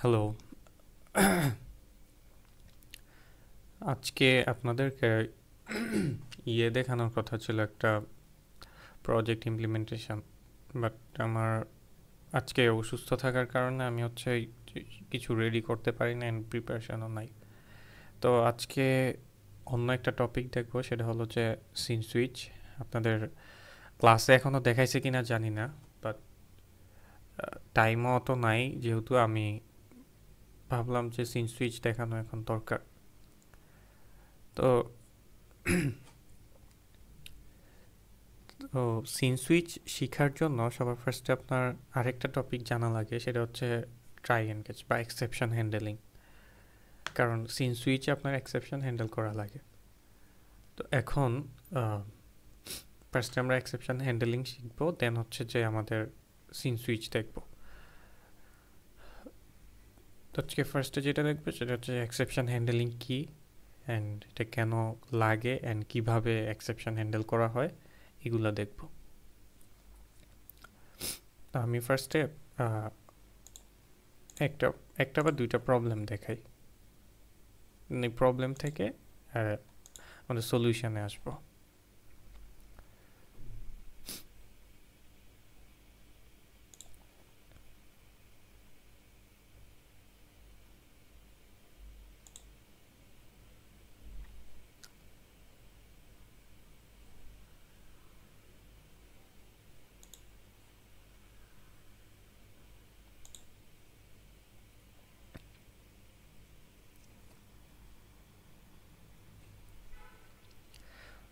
Hello. আজকে আপনাদেরকে দেখানোর কথা ছিল একটা প্রজেক্ট ইমপ্লিমেন্টেশন, বাট আমার আজকে অসুস্থ থাকার কারণে আমি কিছু রেডি করতে পারি না, অ্যান্ড প্রিপারেশনও নাই। তো আজকে অন্য একটা টপিক দেখবো, সেটা হলো যে সিন সুইচ। আপনাদের ক্লাসে এখনও দেখাইছে কিনা জানি না, বাট টাইমও অত নাই, যেহেতু আমি ভাবলাম যে সিন সুইচ দেখানো এখন দরকার। তো তো সিন সুইচ শেখার জন্য সবার ফার্স্টে আপনার আরেকটা টপিক জানা লাগে, সেটা হচ্ছে ট্রাই অ্যান্ড ক্যাচ বা এক্সেপশন হ্যান্ডেলিং। কারণ সিন সুইচে আপনার এক্সেপশন হ্যান্ডেল করা লাগে। তো এখন ফার্স্টে আমরা এক্সেপশন হ্যান্ডেলিং শিখবো, দেন হচ্ছে যে আমাদের সিন সুইচ দেখবো। তো আজকে ফার্স্টে যেটা দেখবো সেটা হচ্ছে এক্সেপশন হ্যান্ডেলিং কি, অ্যান্ড এটা কেন লাগে, অ্যান্ড কীভাবে এক্সেপশন হ্যান্ডেল করা হয়, এগুলো দেখবো। তো আমি ফার্স্টে একটা একটা বা দুইটা প্রবলেম দেখাই, এই প্রবলেম থেকে আমাদের সলিউশনে আসবো।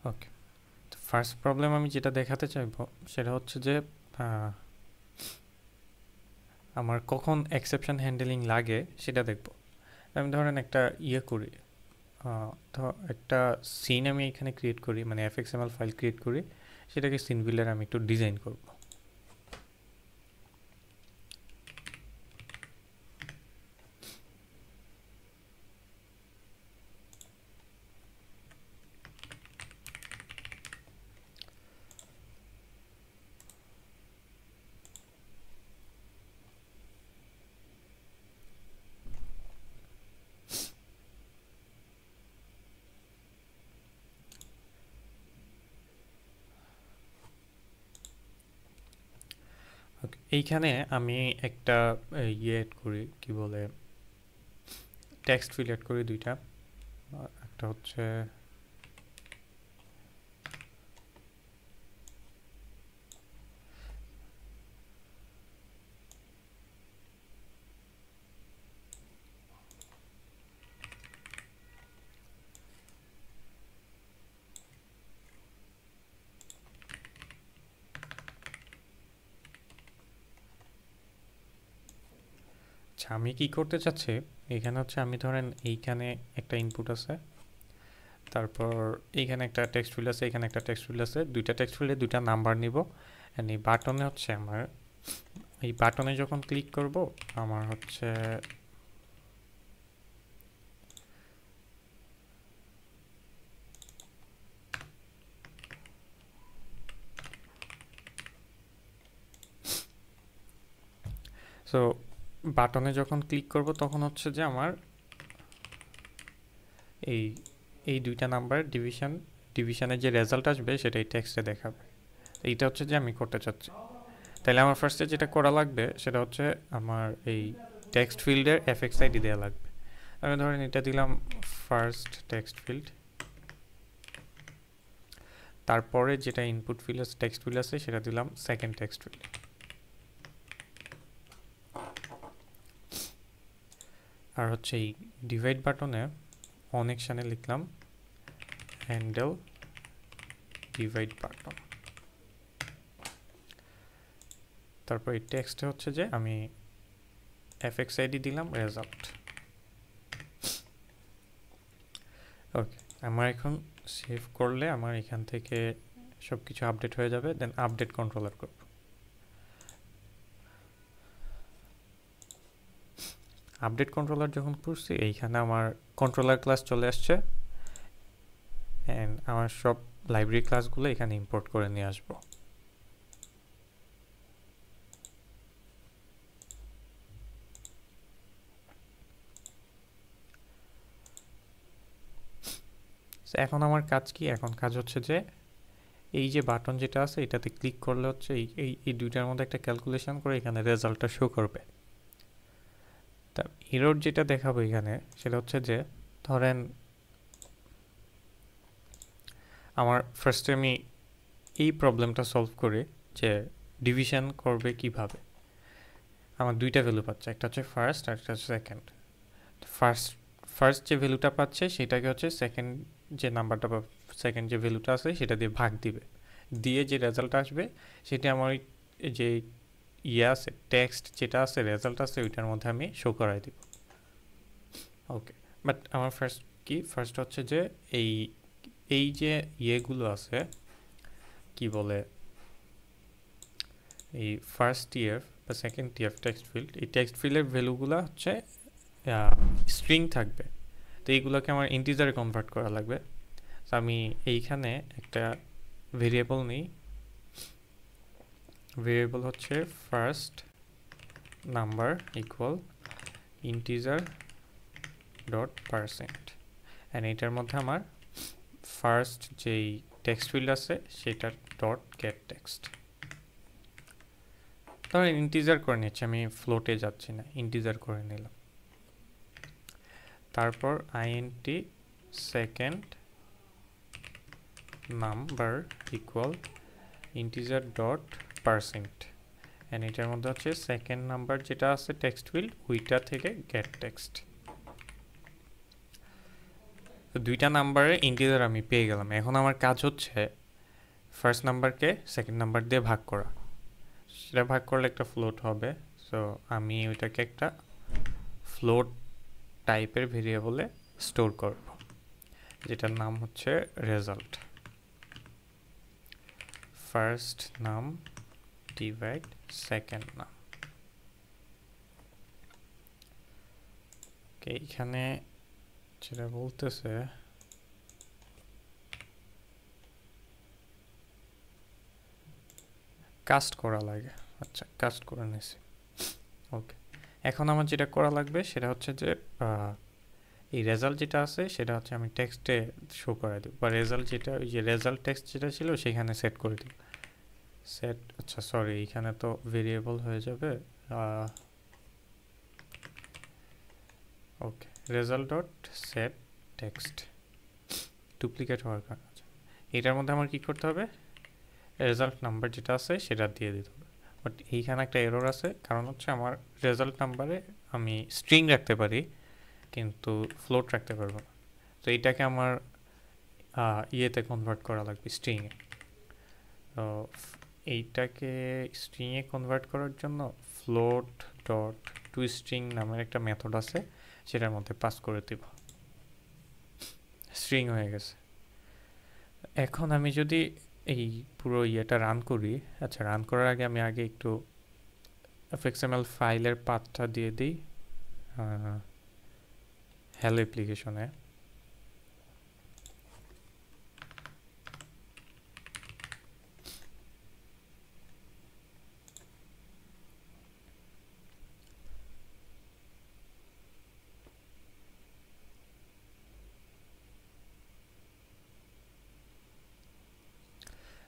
ওকে, তো ফার্স্ট প্রবলেম আমি যেটা দেখাতে চাইবো সেটা হচ্ছে যে আমার কখন এক্সেপশন হ্যান্ডেলিং লাগে সেটা দেখবো। আমি ধরেন একটা করি, তো একটা সিন আমি এখানে ক্রিয়েট করি, মানে fxml ফাইল ক্রিয়েট করি, সেটাকে সিন বিল্ডার আমি একটু ডিজাইন করব। ওকে, এইখানে আমি একটা অ্যাড করি, কি বলে, টেক্সট ফিল অ্যাড করি দুইটা। একটা হচ্ছে আচ্ছা, আমি কি করতে চাচ্ছি এখানে হচ্ছে, আমি ধরেন এইখানে একটা ইনপুট আছে, তারপর এইখানে একটা টেক্সট ফিল্ড আছে, এখানে একটা টেক্সট ফিল্ড আছে, দুইটা টেক্সট ফিল্ডে দুইটা নাম্বার নিব। অ্যান্ড এই বাটনে হচ্ছে আমার, এই বাটনে যখন ক্লিক করব আমার হচ্ছে সো বাটনে যখন ক্লিক করব তখন হচ্ছে যে আমার এই এই দুইটা নাম্বার ডিভিশনের যে রেজাল্ট আসবে সেটাই টেক্সটে দেখাবে। এইটা হচ্ছে যে আমি করতে চাচ্ছি। তাহলে আমার ফার্স্টে যেটা করা লাগবে সেটা হচ্ছে আমার এই টেক্সট ফিল্ডের এফএক্স আইডি দেওয়া লাগবে। আমি ধরেন এটা দিলাম ফার্স্ট টেক্সট ফিল্ড, তারপরে যেটা ইনপুট ফিল্ড আছে, টেক্সট ফিল্ড আছে, সেটা দিলাম সেকেন্ড টেক্সট ফিল্ড। আর হচ্ছে এই ডিভাইড বাটনে অনেকশানে লিখলাম হ্যান্ডেল ডিভাইড বাটন। তারপর এই টেক্সটে হচ্ছে যে আমি এফএক্স আইডি দিলাম রেজাল্ট। ওকে, আমার এখন সেভ করলে আমার এখান থেকে সব কিছু আপডেট হয়ে যাবে, দেন আপডেট কন্ট্রোলার করব। আপডেট কন্ট্রোলার যখন করছি এইখানে আমার কন্ট্রোলার ক্লাস চলে আসছে, অ্যান্ড আমার সব লাইব্রেরি ক্লাসগুলো এখানে ইম্পোর্ট করে নিয়ে আসবো। এখন আমার কাজ কি? এখন কাজ হচ্ছে যে এই যে বাটন যেটা আছে এটাতে ক্লিক করলে হচ্ছে এই দুইটার মধ্যে একটা ক্যালকুলেশন করে এখানে রেজাল্টটা শো করবে। তা এরর যেটা দেখাবো এখানে সেটা হচ্ছে যে ধরেন আমার ফার্স্টে আমি এই প্রবলেমটা সলভ করে যে ডিভিশন করবে কিভাবে। আমার দুইটা ভ্যালু পাচ্ছে, একটা হচ্ছে ফার্স্ট আর একটা হচ্ছে সেকেন্ড। ফার্স্ট যে ভ্যালুটা পাচ্ছে সেটাকে হচ্ছে সেকেন্ড যে নাম্বারটা বা সেকেন্ড যে ভ্যালুটা আছে সেটা দিয়ে ভাগ দিবে, দিয়ে যে রেজাল্ট আসবে সেটা আমার যে ইয়ে আছে টেক্সট যেটা আছে রেজাল্ট আছে ওইটার মধ্যে আমি শো করাই দিব। ওকে, বাট আমার ফার্স্ট হচ্ছে যে এই এই যে ইয়েগুলো আছে কি বলে এই ফার্স্ট টিএফ বা সেকেন্ড টিএফ টেক্সট ফিল্ড, এই টেক্সট ফিল্ডের ভ্যালুগুলো হচ্ছে স্ট্রিং থাকবে, তো এইগুলোকে আমার ইন্টিজারে কনভার্ট করা লাগবে। তো আমি এইখানে একটা ভেরিয়েবল নিই, ভেরিয়েবল হচ্ছে first number equal integer dot percent, and এইটার মধ্যে আমার ফার্স্ট যেই টেক্সট ফিল্ড আছে সেটা ডট গেট টেক্সট। ধরেন ইন্টিজার করে নিচ্ছি, আমি ফ্লোটে যাচ্ছি না, ইন্টিজার করে নিলাম। তারপর int second number equal integer dot percent, and এটার মধ্যে হচ্ছে সেকেন্ড নাম্বার যেটা আছে টেক্সট ফিল্ড ওইটা থেকে গেট টেক্সট। তো দুইটা নাম্বারে ইন্টিজার আমি পেয়ে গেলাম। এখন আমার কাজ হচ্ছে ফার্স্ট নাম্বারকে সেকেন্ড নাম্বার দিয়ে ভাগ করা, সেটা ভাগ করলে একটা ফ্লোট হবে। সো আমি ওইটাকে একটা ফ্লোট টাইপের ভেরিয়েবলে স্টোর করব যেটার নাম হচ্ছে রেজাল্ট। ফার্স্ট নাম ডিভাইড সেকেন্ড নাম। এইখানে যেটা বলতেছে কাস্ট করা লাগে, আচ্ছা কাস্ট করে নিয়েছি। ওকে, এখন আমার যেটা করা লাগবে সেটা হচ্ছে যে এই রেজাল্ট যেটা আছে সেটা হচ্ছে আমি টেক্সটে শো করে দেব, বা রেজাল্ট যেটা ওই যে রেজাল্ট টেক্সট যেটা ছিল সেখানে সেট করে দেব। সেট, আচ্ছা সরি এইখানে তো ভেরিয়েবল হয়ে যাবে। Okay, result dot set text duplicate হওয়ার কারণে এটার মধ্যে আমার কি করতে হবে, রেজাল্ট নাম্বার যেটা আছে সেটা দিয়ে দিতে হবে। বাট এইখানে একটা এরর আছে, কারণ হচ্ছে আমার রেজাল্ট নাম্বারে আমি স্ট্রিং রাখতে পারি কিন্তু ফ্লোট রাখতে পারবো না। তো এইটাকে আমার ইয়েতে কনভার্ট করা লাগবে, স্ট্রিংয়ে। তো এইটাকে স্ট্রিংয়ে কনভার্ট করার জন্য ফ্লোট ডট টু স্ট্রিং নামের একটা মেথড আছে, সেটার মধ্যে পাস করে দিব, স্ট্রিং হয়ে গেছে। এখন আমি যদি এই পুরো ইয়েটা রান করি, আচ্ছা রান করার আগে আমি একটু এফএক্সএমএল ফাইলের পাথটা দিয়ে দিই হ্যালো অ্যাপ্লিকেশনে।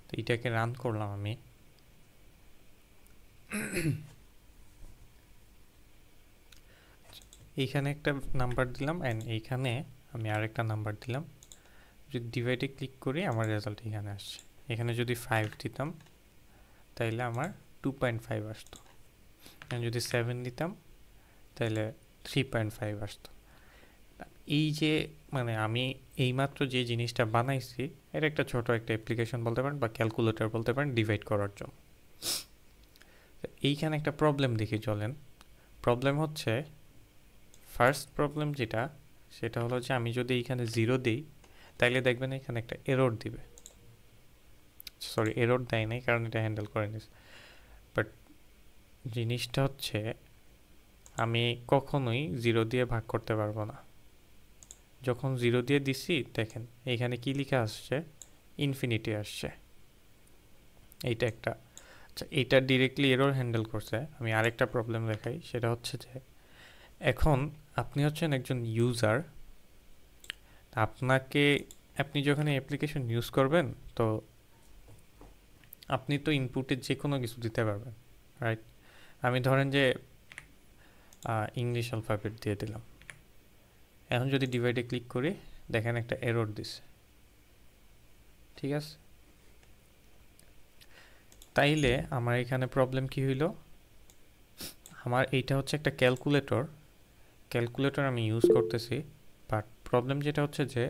তো এটাকে রান করলাম আমি। এইখানে একটা নাম্বার দিলাম অ্যান্ড এইখানে আমি আরেকটা নাম্বার দিলাম। যদি ডিভাইডে ক্লিক করি আমার রেজাল্ট এখানে আসছে। এখানে যদি 5 দিতাম তাইলে আমার 2.5 আসতো, যদি 7 দিতাম তাহলে 3.5 আসতো। এই যে মানে আমি এইমাত্র যে জিনিসটা বানাইছি এটা একটা ছোট একটা অ্যাপ্লিকেশন বলতে পারেন বা ক্যালকুলেটর বলতে পারেন ডিভাইড করার জন্য। এইখানে একটা প্রবলেম দেখি চলেন। প্রবলেম হচ্ছে ফার্স্ট প্রবলেম যেটা সেটা হলো যে আমি যদি এইখানে 0 দিই তাইলে দেখবেন এখানে একটা এরর দিবে। সরি, এরর দেয় নাই কারণ এটা হ্যান্ডেল করে নিস। বাট জিনিসটা হচ্ছে আমি কখনোই 0 দিয়ে ভাগ করতে পারবো না। যখন 0 দিয়ে দিছি দেখেন এইখানে কি লেখা আসছে, ইনফিনিটি আসছে। এইটা একটা, আচ্ছা এইটা ডিরেক্টলি এরর হ্যান্ডেল করছে। আমি আরেকটা প্রবলেম দেখাই, সেটা হচ্ছে যে এখন আপনি হচ্ছেন একজন ইউজার, আপনাকে আপনি যখন অ্যাপ্লিকেশন ইউজ করবেন তো আপনি তো ইনপুটে যে কোনো কিছু দিতে পারবেন, রাইট? আমি ধরেন যে ইংলিশ অ্যালফাবেট দিয়ে দিলাম। এখন যদি ডিভাইডে ক্লিক করি, দেখেন একটা এরর দিছে, ঠিক আছে? তাইলে আমার এখানে প্রবলেম কি হইল? আমার এইটা হচ্ছে একটা ক্যালকুলেটর আমি ইউজ করতেছি, বাট প্রবলেম যেটা হচ্ছে যে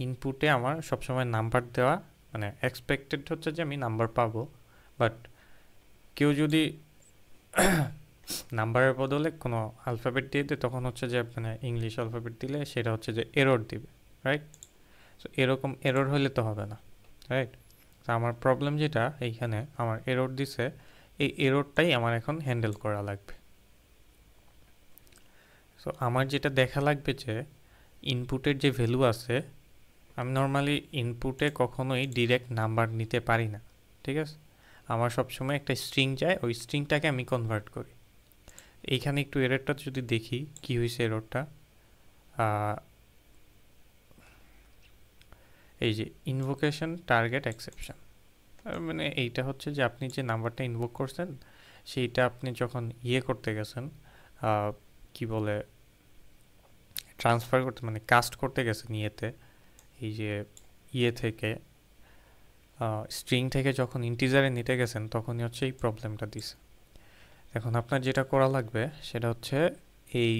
ইনপুটে আমার সবসময় নাম্বার দেওয়া, মানে এক্সপেক্টেড হচ্ছে যে আমি নাম্বার পাবো, বাট কেউ যদি নাম্বারের বদলে কোনো অ্যালফাবেট দিয়ে দেয়, তখন হচ্ছে যে মানে ইংলিশ অ্যালফাবেট দিলে সেটা হচ্ছে যে এরর দিবে, রাইট? সো এরকম এরর হলে তো হবে না, রাইট? তো আমার প্রবলেম যেটা এইখানে আমার এরর দিছে, এই এররটাই আমার এখন হ্যান্ডেল করা লাগবে। সো আমার যেটা দেখা লাগবে যে ইনপুটের যে ভ্যালু আছে, আমি নর্মালি ইনপুটে কখনোই ডিরেক্ট নাম্বার নিতে পারি না, ঠিক আছে? আমার সবসময় একটা স্ট্রিং যায়, ওই স্ট্রিংটাকে আমি কনভার্ট করি। এইখানে একটু এররটা যদি দেখি কি হয়েছে এররটা, এই যে ইনভোকেশন টার্গেট এক্সেপশন, মানে এইটা হচ্ছে যে আপনি যে নাম্বারটা ইনভোক করছেন সেইটা আপনি যখন করতে গেছেন, কি বলে, ট্রান্সফার করতে, মানে কাস্ট করতে গেছেন এই যে থেকে স্ট্রিং থেকে যখন ইন্টিজারে নিতে গেছেন, তখনই হচ্ছে এই প্রবলেমটা দিছে। এখন আপনার যেটা করা লাগবে সেটা হচ্ছে এই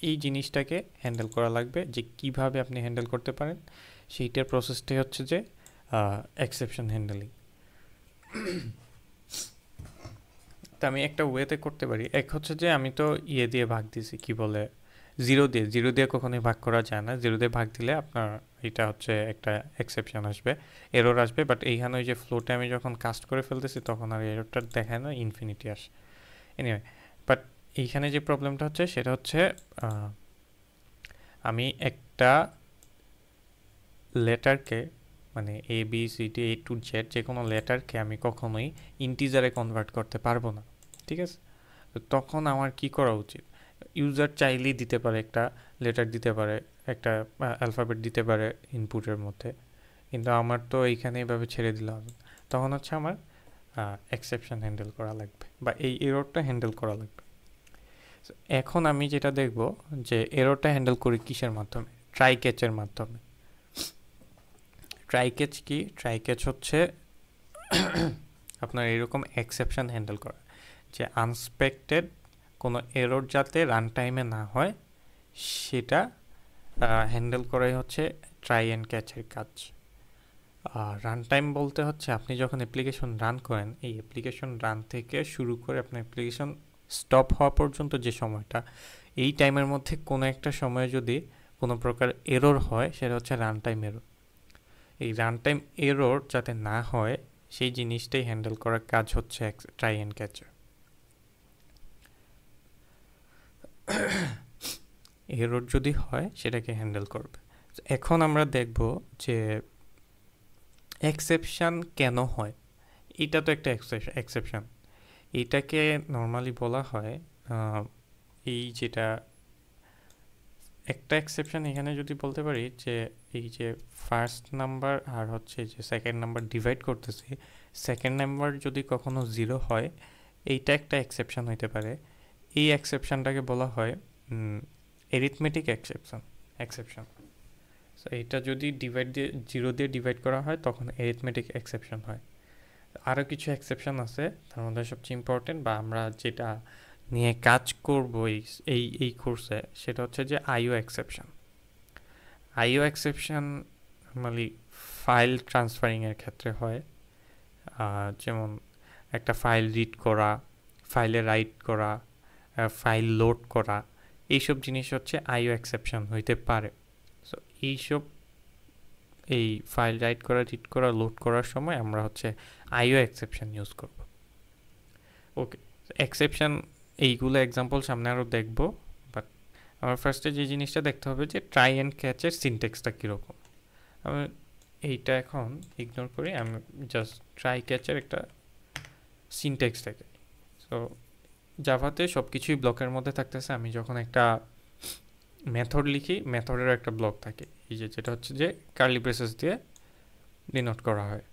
এই জিনিসটাকে হ্যান্ডেল করা লাগবে, যে কিভাবে আপনি হ্যান্ডেল করতে পারেন সেইটার প্রসেসটাই হচ্ছে যে এক্সেপশন হ্যান্ডেলিং। তা আমি একটা ওয়েতে করতে পারি। এক হচ্ছে যে আমি তো দিয়ে ভাগ দিছি, কি বলে, জিরো দিয়ে কখনোই ভাগ করা যায় না। জিরো দিয়ে ভাগ দিলে আপনার এটা হচ্ছে একটা এক্সেপশন আসবে, এরর আসবে। বাট এইখানে ওই যে ফ্লোতে আমি যখন কাস্ট করে ফেলতেছি তখন আর এররটা দেখায় না, ইনফিনিটি আসে। এনিওয়ে, বাট এইখানে যে প্রবলেমটা হচ্ছে সেটা হচ্ছে আমি একটা লেটারকে, মানে ABCD A to Z যে কোনো লেটারকে আমি কখনোই ইন্টিজারে কনভার্ট করতে পারবো না, ঠিক আছে? তো তখন আমার কি করা উচিত? ইউজার চাইলেই দিতে পারে, একটা লেটার দিতে পারে, একটা অ্যালফাবেট দিতে পারে ইনপুটের মধ্যে, কিন্তু আমার তো এইখানে এভাবে ছেড়ে দিলে হবে। তখন হচ্ছে আমার এক্সেপশন হ্যান্ডেল করা লাগবে, বা এই এররটা হ্যান্ডেল করা লাগবে। এখন আমি যেটা দেখব যে এররটা হ্যান্ডেল করি কিসের মাধ্যমে? ট্রাই ক্যাচের মাধ্যমে। ট্রাই ক্যাচ কি? ট্রাই ক্যাচ হচ্ছে আপনার এরকম এক্সেপশন হ্যান্ডেল করা, যে আনএক্সপেক্টেড কোনো এরর যাতে রান টাইমে না হয় সেটা হ্যান্ডেল করাই হচ্ছে ট্রাই অ্যান্ড ক্যাচের কাজ। আর রান টাইম বলতে হচ্ছে আপনি যখন অ্যাপ্লিকেশন রান করেন, এই অ্যাপ্লিকেশন রান থেকে শুরু করে আপনার অ্যাপ্লিকেশন স্টপ হওয়া পর্যন্ত যে সময়টা, এই টাইমের মধ্যে কোনো একটা সময়ে যদি কোনো প্রকার এরর হয়, সেটা হচ্ছে রান টাইম এরর। এই রান টাইম এরর যাতে না হয় সেই জিনিসটাই হ্যান্ডেল করার কাজ হচ্ছে ট্রাই অ্যান্ড ক্যাচের। এরর যদি হয় সেটাকে হ্যান্ডেল করবে। এখন আমরা দেখব যে এক্সেপশন কেন হয়। এটা তো একটা এক্সেপশন, এটাকে নর্মালি বলা হয় এই যেটা একটা এক্সেপশন এখানে যদি বলতে পারি যে এই যে ফার্স্ট নাম্বার আর হচ্ছে যে সেকেন্ড নাম্বার ডিভাইড করতেছি, সেকেন্ড নাম্বার যদি কখনো 0 হয়, এইটা একটা এক্সেপশন হইতে পারে। এই এক্সেপশনটাকে বলা হয় এরিথমেটিক এক্সেপশন। সো এইটা যদি জিরো দিয়ে ডিভাইড করা হয় তখন এরিথমেটিক এক্সেপশন হয়। আরও কিছু এক্সেপশন আছে, তার মধ্যে সবচেয়ে ইম্পর্টেন্ট বা আমরা যেটা নিয়ে কাজ করব এই কোর্সে, সেটা হচ্ছে যে আইও এক্সেপশন নর্মালি ফাইল ট্রান্সফারিংয়ের ক্ষেত্রে হয়। যেমন একটা ফাইল রিড করা, ফাইলে রাইট করা, ফাইল লোড করা, এইসব জিনিস হচ্ছে আইও এক্সেপশন হইতে পারে। সো এইসব এই ফাইল রাইট করা, রিড করা, লোড করার সময় আমরা হচ্ছে আইও এক্সেপশন ইউজ করব। ওকে, এক্সেপশন এইগুলো এক্সাম্পল সামনে আরও দেখব, বাট আমার ফার্স্টে যে জিনিসটা দেখতে হবে যে ট্রাই অ্যান্ড ক্যাচের সিনটেক্সটা কীরকম। আমি এইটা এখন ইগনোর করি, আমি জাস্ট ট্রাই ক্যাচের একটা সিনটেক্স থাকে। সো জাভাতে সব কিছুই ব্লকের মধ্যে থাকতেছে। আমি যখন একটা মেথড লিখি, মেথডের একটা ব্লক থাকে, এই যে যেটা হচ্ছে যে কার্লি ব্রেসেস দিয়ে ডিনোট করা হয়।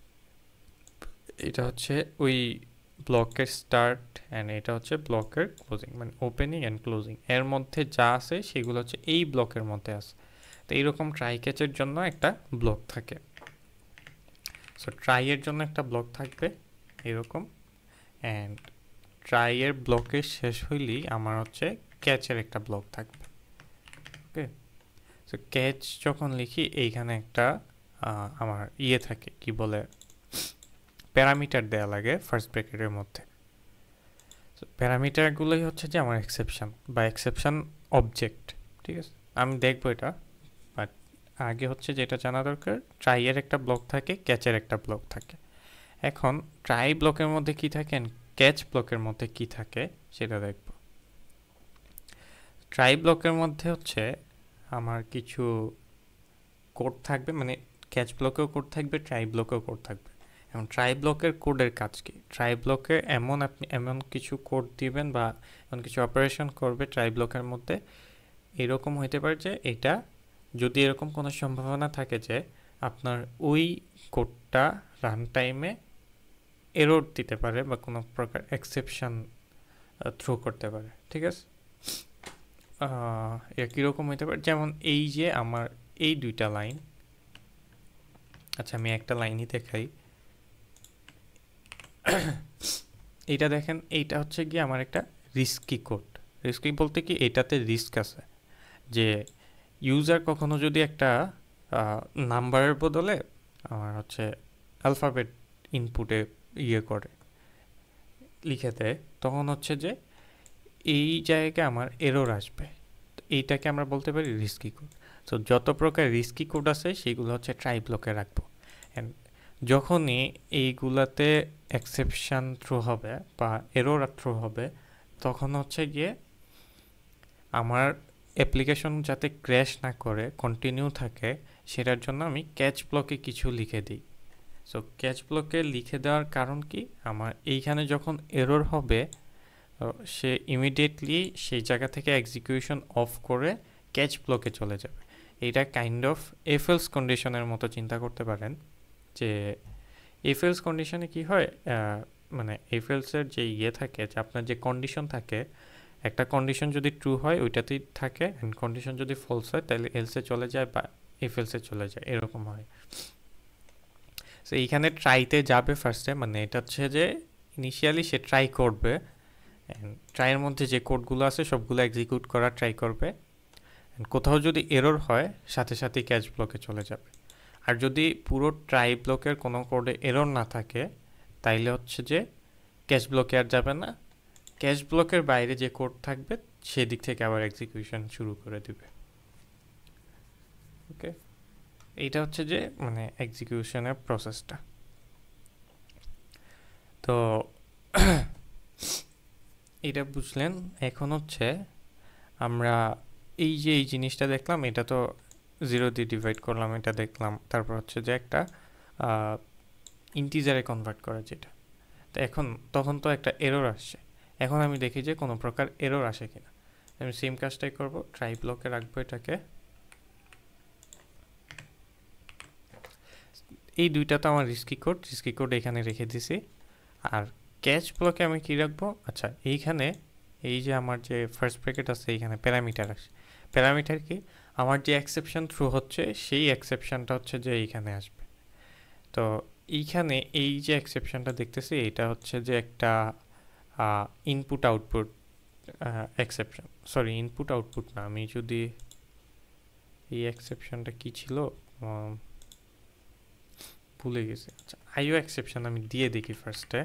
এটা হচ্ছে ওই ব্লকের স্টার্ট অ্যান্ড এটা হচ্ছে ব্লকের ক্লোজিং, মানে ওপেনিং অ্যান্ড ক্লোজিং এর মধ্যে যা আছে সেগুলো হচ্ছে এই ব্লকের মধ্যে আছে। তো এইরকম ট্রাই ক্যাচের জন্য একটা ব্লক থাকে। সো ট্রাইয়ের জন্য একটা ব্লক থাকবে এরকম, অ্যান্ড ট্রাইয়ের ব্লকের শেষ হইলেই আমার হচ্ছে ক্যাচের একটা ব্লক থাকবে। ওকে, সো ক্যাচ যখন লিখি এইখানে একটা আমার ইয়ে থাকে, কি বলে, প্যারামিটার দেওয়া লাগে ফার্স্ট ব্র্যাকেটের মধ্যে। প্যারামিটারগুলোই হচ্ছে যে আমার এক্সেপশন বা এক্সেপশন অবজেক্ট। ঠিক আছে, আমি দেখবো এটা, বাট আগে হচ্ছে যেটা জানা দরকার, ট্রাইয়ের একটা ব্লক থাকে, ক্যাচের একটা ব্লক থাকে। এখন ট্রাই ব্লকের মধ্যে কি থাকে, ক্যাচ ব্লকের মধ্যে কি থাকে সেটা দেখব। ট্রাই ব্লকের মধ্যে হচ্ছে আমার কিছু কোড থাকবে, মানে ক্যাচ ব্লকেও কোড থাকবে, ট্রাই ব্লকেও কোড থাকবে। এবং ট্রাই ব্লকের কোডের কাজ কি, ট্রাই ব্লকে আপনি এমন কিছু কোড দিবেন বা এমন কিছু অপারেশন করবে ট্রাই ব্লকের মধ্যে, এরকম হইতে পারে যে এটা যদি এরকম কোনো সম্ভাবনা থাকে যে আপনার ওই কোডটা রান টাইমে এরর দিতে পারে বা কোনো প্রকার এক্সেপশন থ্রো করতে পারে। ঠিক আছে, এটা কীরকম হইতে পারে, যেমন এই যে আমার এই দুইটা লাইন, আচ্ছা আমি একটা লাইনই দেখাই। এইটা দেখেন, এইটা হচ্ছে গিয়ে আমার একটা রিস্কি কোড। রিস্কি বলতে কি, এটাতে রিস্ক আছে যে ইউজার কখনো যদি একটা নাম্বারের বদলে আমার হচ্ছে অ্যালফাবেট ইনপুটে ইয়ে করে, লিখে দেয়, তখন হচ্ছে যে এই জায়গায় আমার এরর আসবে। এইটাকে আমরা বলতে পারি রিস্কি কোড। তো যত প্রকার রিস্কি কোড আছে সেগুলো হচ্ছে ট্রাই ব্লকে রাখবো। অ্যান্ড যখনই এইগুলাতে এক্সেপশন থ্রো হবে বা এরর থ্রো হবে, তখন হচ্ছে গিয়ে আমার অ্যাপ্লিকেশন যাতে ক্র্যাশ না করে কন্টিনিউ থাকে, সেটার জন্য আমি ক্যাচ ব্লকে কিছু লিখে দিই। সো ক্যাচ ব্লকে লিখে দেওয়ার কারণ কি, আমার এইখানে যখন এরর হবে সে ইমিডিয়েটলি সেই জায়গা থেকে এক্সিকিউশন অফ করে ক্যাচ ব্লকে চলে যাবে। এইটা কাইন্ড অফ এফএলস কন্ডিশনের মতো চিন্তা করতে পারেন। যে এফএলস কন্ডিশনে কি হয়, মানে এফএলসের যে ইয়ে থাকে, যে আপনার যে কন্ডিশন থাকে, একটা কন্ডিশন যদি ট্রু হয় ওইটাতেই থাকে, অ্যান্ড কন্ডিশন যদি ফলস হয় তাহলে এলসে চলে যায় বা এফএলসে চলে যায়, এরকম হয়। সো এইখানে ট্রাইতে যাবে ফার্স্টে, মানে এটা হচ্ছে যে ইনিশিয়ালি সে ট্রাই করবে, ট্রাইয়ের মধ্যে যে কোডগুলো আছে সবগুলো এক্সিকিউট করার ট্রাই করবে, কোথাও যদি এরর হয় সাথে সাথে ক্যাচ ব্লকে চলে যাবে। আর যদি পুরো ট্রাই ব্লকের কোনো কোডে এরর না থাকে, তাইলে হচ্ছে যে ক্যাচ ব্লকে আর যাবে না, ক্যাচ ব্লকের বাইরে যে কোড থাকবে সেদিক থেকে আবার এক্সিকিউশন শুরু করে দিবে। ওকে, এইটা হচ্ছে যে মানে এক্সিকিউশনের প্রসেসটা। তো এটা বুঝলেন। এখন হচ্ছে আমরা এই যে এই জিনিসটা দেখলাম, এটা তো 0 দিয়ে ডিভাইড করলাম, এটা দেখলাম। তারপর হচ্ছে যে একটা ইন্টিজারে কনভার্ট করা যেটা, তো এখন তখন তো একটা এরর আসছে। এখন আমি দেখি যে কোনো প্রকার এরর আসে কিনা। আমি সেম কাজটাই করব, ট্রাই ব্লকে রাখবো এটাকে। এই দুইটা তো আমার রিস্কি কোড এখানে রেখে দিছি। আর ক্যাচ ব্লকে আমি কি রাখবো, আচ্ছা এইখানে এই যে আমার যে ফার্স্ট ব্র্যাকেট আছে এইখানে প্যারামিটার আসে। প্যারামিটার কি, আমার যে এক্সেপশন থ্রু হচ্ছে সেই এক্সেপশনটা হচ্ছে যে এইখানে আসবে। তো এইখানে এই যে এক্সেপশনটা দেখতেছি, এটা হচ্ছে যে একটা input output exception, sorry input output না, আমি যদি এই এক্সেপশনটা কি ছিল ভুলে গেছি। আচ্ছা, আইও এক্সেপশন আমি দিয়ে দেখি ফার্স্টে।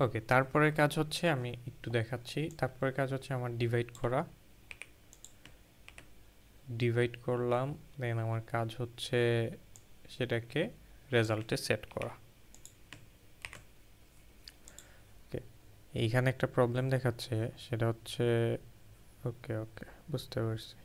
ওকে, তারপরের কাজ হচ্ছে, আমি একটু দেখাচ্ছি। তারপরের কাজ হচ্ছে আমার ডিভাইড করা। ডিভাইড করলাম, দেন আমার কাজ হচ্ছে সেটাকে রেজাল্টে সেট করা। ওকে, এইখানে একটা প্রবলেম দেখাচ্ছে, সেটা হচ্ছে ওকে ওকে বুঝতে পারছি।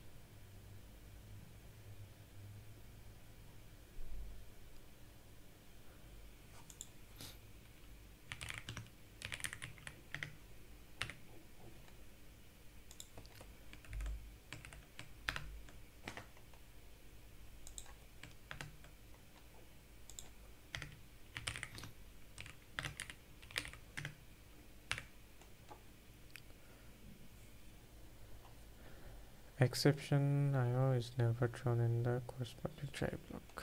Exception IO is never thrown in the corresponding try block.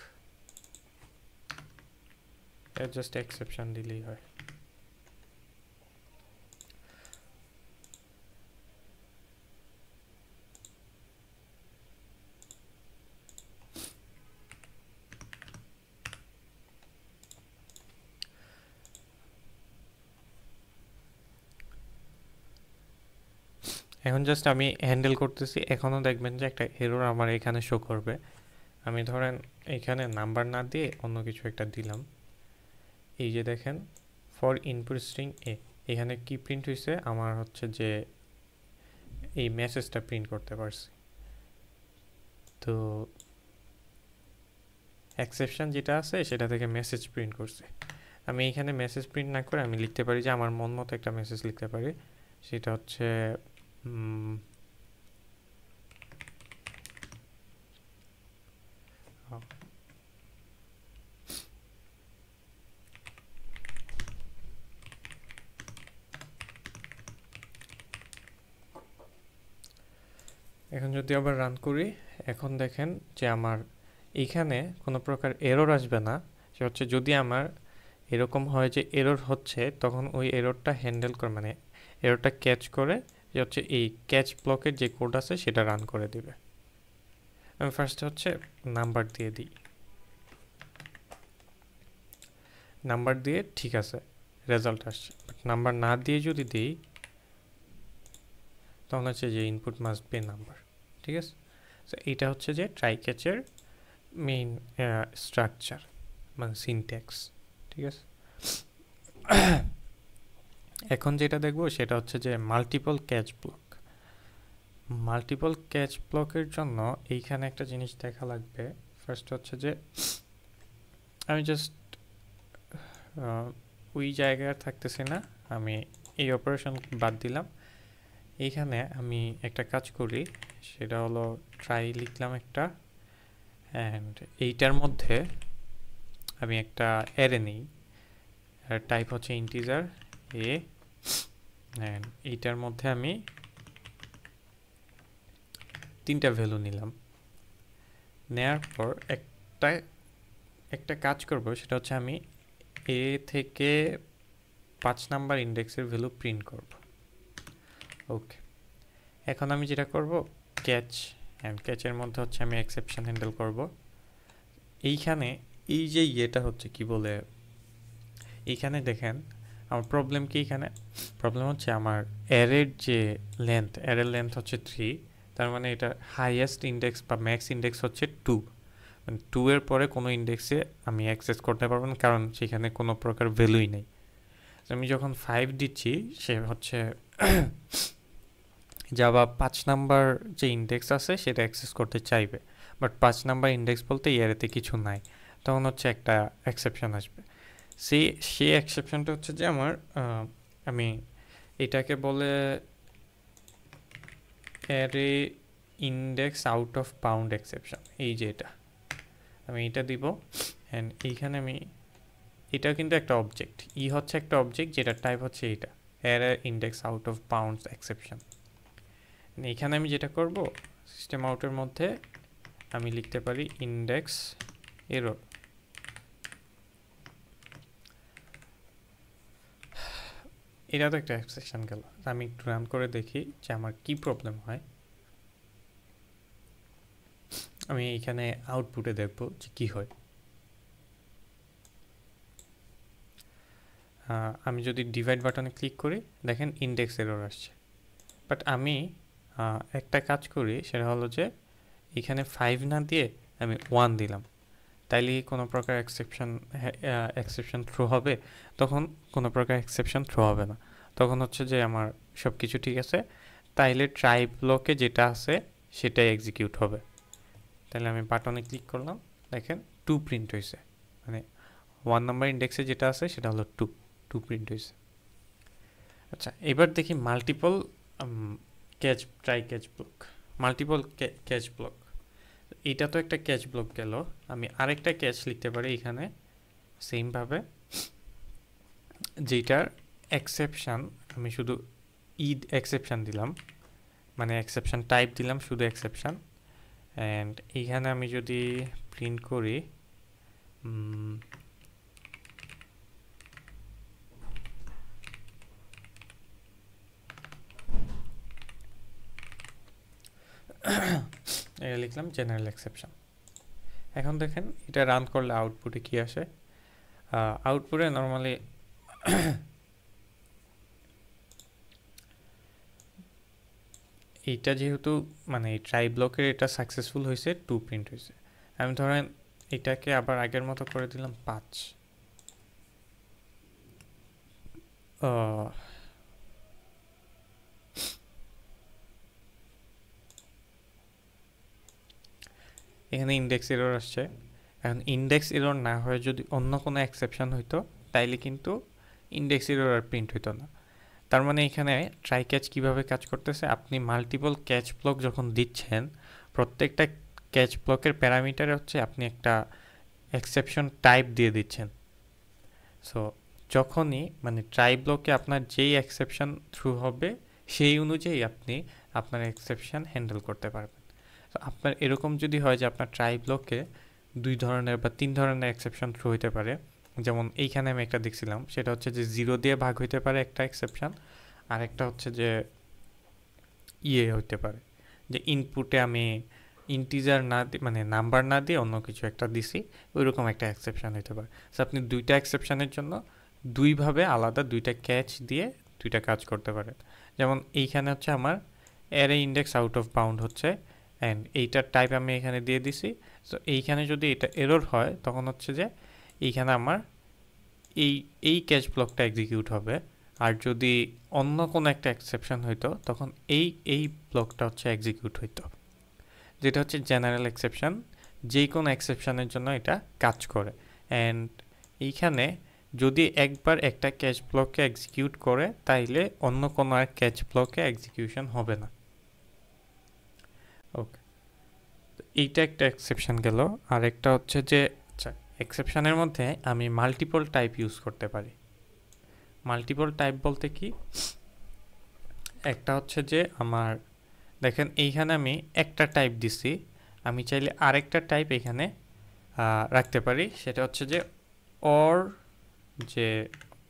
Just exception দিলেই হয়। এখন জাস্ট আমি হ্যান্ডেল করতেছি, এখনও দেখবেন যে একটা এরর আমার এখানে শো করবে। আমি ধরেন এখানে নাম্বার না দিয়ে অন্য কিছু একটা দিলাম, এই যে দেখেন ফর ইনপুট স্ট্রিং এ, এখানে কি প্রিন্ট হয়েছে, আমার হচ্ছে যে এই মেসেজটা প্রিন্ট করতে পারছি। তো এক্সেপশন যেটা আছে সেটা থেকে মেসেজ প্রিন্ট করছে। আমি এখানে মেসেজ প্রিন্ট না করে আমি লিখতে পারি যে আমার মন মতো একটা মেসেজ লিখতে পারি, সেটা হচ্ছে এখন যদি আবার রান করি, এখন দেখেন যে আমার এইখানে কোনো প্রকার এরর আসবে না। সে হচ্ছে যদি আমার এরকম হয় যে এরর হচ্ছে, তখন ওই এররটা হ্যান্ডেল করে, মানে এররটা ক্যাচ করে, যে হচ্ছে এই ক্যাচ ব্লকের যে কোড আছে সেটা রান করে দিবে। আমি ফার্স্টে হচ্ছে নাম্বার দিয়ে দিই, নাম্বার দিয়ে ঠিক আছে রেজাল্ট আসছে। বাট নাম্বার না দিয়ে যদি দিই, তখন হচ্ছে যে ইনপুট মাস্ট বি নাম্বার। ঠিক আছে, তো এইটা হচ্ছে যে ট্রাই ক্যাচের মেইন স্ট্রাকচার, মানে সিনট্যাক্স। ঠিক আছে, এখন যেটা দেখবো সেটা হচ্ছে যে multiple catch block. Multiple catch ব্লকের জন্য এইখানে একটা জিনিস দেখা লাগবে। ফার্স্ট হচ্ছে যে আমি জাস্ট ওই জায়গায় থাকতেছি না, আমি এই অপারেশন বাদ দিলাম। এইখানে আমি একটা কাজ করি, সেটা হলো ট্রাই লিখলাম একটা, অ্যান্ড এইটার মধ্যে আমি একটা অ্যারে নিই, টাইপ হচ্ছে ইন্টিজার এ, অ্যান্ড এইটার মধ্যে আমি 3টা ভ্যালু নিলাম। নেয়ার পর একটা কাজ করব, সেটা হচ্ছে আমি এ থেকে 5 নাম্বার ইন্ডেক্সের ভ্যালু প্রিন্ট করব। ওকে, এখন আমি যেটা করব ক্যাচ, অ্যান্ড ক্যাচের মধ্যে হচ্ছে আমি এক্সেপশন হ্যান্ডেল করব। এইখানে এই যে ইয়েটা হচ্ছে কি বলে, এইখানে দেখেন আমার প্রবলেম কি, এখানে প্রবলেম হচ্ছে আমার অ্যারের যে লেন্থ, অ্যারের লেন্থ হচ্ছে 3, তার মানে এটা হাইয়েস্ট ইন্ডেক্স বা ম্যাক্স ইন্ডেক্স হচ্ছে 2, মানে 2 এর পরে কোনো ইন্ডেক্সে আমি অ্যাক্সেস করতে পারবো না, কারণ সেখানে কোনো প্রকার ভ্যালুই নেই। আমি যখন 5 দিচ্ছি, সে হচ্ছে জাভা 5 নাম্বার যে ইন্ডেক্স আছে সেটা অ্যাক্সেস করতে চাইবে, বাট 5 নাম্বার ইন্ডেক্স বলতে এতে কিছু নাই, তখন হচ্ছে একটা এক্সেপশন আসবে। সেই এক্সেপশনটা হচ্ছে যে আমার আমি এটাকে বলে array index out of bound exception. এই যে এটা আমি এটা দিব, অ্যান্ড এইখানে আমি, এটা কিন্তু একটা অবজেক্ট, হচ্ছে একটা অবজেক্ট যেটা টাইপ হচ্ছে এইটা array index out of bounds exception. এখানে আমি যেটা করব, সিস্টেম আউটের মধ্যে আমি লিখতে পারি ইন্ডেক্স এরর। এটা তো একটা এক্সেপশন গেল, আমি একটু রান করে দেখি যে আমার কি প্রবলেম হয়। আমি এখানে আউটপুটে দেখব যে কি হয়। আমি যদি ডিভাইড বাটনে ক্লিক করি, দেখেন ইন্ডেক্স এরর আসছে। বাট আমি একটা কাজ করি, সেটা হলো যে এখানে 5 না দিয়ে আমি 1 দিলাম, তাইলে কোনো প্রকার এক্সেপশন থ্রো হবে? তখন কোনো প্রকার এক্সেপশন থ্রো হবে না, তখন হচ্ছে যে আমার সব কিছু ঠিক আছে, তাইলে ট্রাই ব্লকে যেটা আছে সেটাই এক্সিকিউট হবে। তাহলে আমি বাটনে ক্লিক করলাম, দেখেন 2 প্রিন্ট হয়েছে, মানে 1 নাম্বার ইন্ডেক্সে যেটা আছে সেটা হলো 2 প্রিন্ট হয়েছে। আচ্ছা, এবার দেখি multiple try catch block, multiple catch block. এটা তো একটা ক্যাচ ব্লক গেল, আমি আরেকটা ক্যাচ লিখতে পারি এখানে সেমভাবে, যেটার এক্সেপশান আমি শুধু এক্সেপশান দিলাম, মানে এক্সেপশান টাইপ দিলাম শুধু এক্সেপশান, অ্যান্ড এইখানে আমি যদি প্রিন্ট করি এটা লিখলাম জেনারেল এক্সেপশন। এখন দেখেন এটা রান করলে আউটপুটে কি আসে। আউটপুটে নর্মালি এইটা যেহেতু মানে এই ট্রাই ব্লকের এটা সাকসেসফুল হয়েছে, 2 প্রিন্ট হয়েছে। আমি ধরেন এটাকে আবার আগের মতো করে দিলাম 5। এখানে ইন্ডেক্স এরর আসছে। এখন ইন্ডেক্স এরর না হয়ে যদি অন্য কোনো এক্সেপশন হইতো তাইলে কিন্তু ইন্ডেক্স এরর আর প্রিন্ট হইতো না। তার মানে এখানে ট্রাই ক্যাচ কীভাবে কাজ করতেছে, আপনি মাল্টিপল ক্যাচ ব্লক যখন দিচ্ছেন, প্রত্যেকটা ক্যাচ ব্লকের প্যারামিটারে হচ্ছে আপনি একটা এক্সেপশন টাইপ দিয়ে দিচ্ছেন। সো যখনই মানে ট্রাই ব্লকে আপনার যেই এক্সেপশন থ্রু হবে সেই অনুযায়ী আপনি আপনার এক্সেপশন হ্যান্ডেল করতে পারবেন। তো আপনার এরকম যদি হয় যে আপনার ট্রাই ব্লকে 2 ধরনের বা 3 ধরনের এক্সেপশন থ্রু হইতে পারে, যেমন এইখানে আমি একটা দেখছিলাম, সেটা হচ্ছে যে 0 দিয়ে ভাগ হইতে পারে একটা এক্সেপশন, আর একটা হচ্ছে যে হইতে পারে যে ইনপুটে আমি ইন্টিজার না দিয়ে মানে নাম্বার না দিয়ে অন্য কিছু একটা দিছি, ওইরকম একটা এক্সেপশন হইতে পারে। সো আপনি 2টা এক্সেপশনের জন্য 2ভাবে আলাদা 2টা ক্যাচ দিয়ে 2টা কাজ করতে পারেন। যেমন এইখানে হচ্ছে আমার array index out of bound হচ্ছে, অ্যান্ড এইটার টাইপ আমি এখানে দিয়ে দিছি। সো এইখানে যদি এটা এরর হয় তখন হচ্ছে যে এইখানে আমার এই ক্যাচ ব্লকটা এক্সিকিউট হবে, আর যদি অন্য কোনো একটা এক্সেপশন হইতো তখন এই ব্লকটা হচ্ছে এক্সিকিউট হইতো, যেটা হচ্ছে জেনারেল এক্সেপশন। যে কোনো এক্সেপশনের জন্য এটা কাজ করে। অ্যান্ড এইখানে যদি একবার একটা ক্যাচ ব্লককে এক্সিকিউট করে তাইলে অন্য কোনো আর ক্যাচ ব্লকে এক্সিকিউশন হবে না। ওকে, এইটা একটা এক্সেপশন গেল। আর একটা হচ্ছে যে আচ্ছা, এক্সেপশনের মধ্যে আমি মাল্টিপল টাইপ ইউজ করতে পারি। মাল্টিপল টাইপ বলতে কি, একটা হচ্ছে যে আমার দেখেন এইখানে আমি একটা টাইপ দিছি, আমি চাইলে আরেকটা টাইপ এখানে রাখতে পারি, সেটা হচ্ছে যে অর যে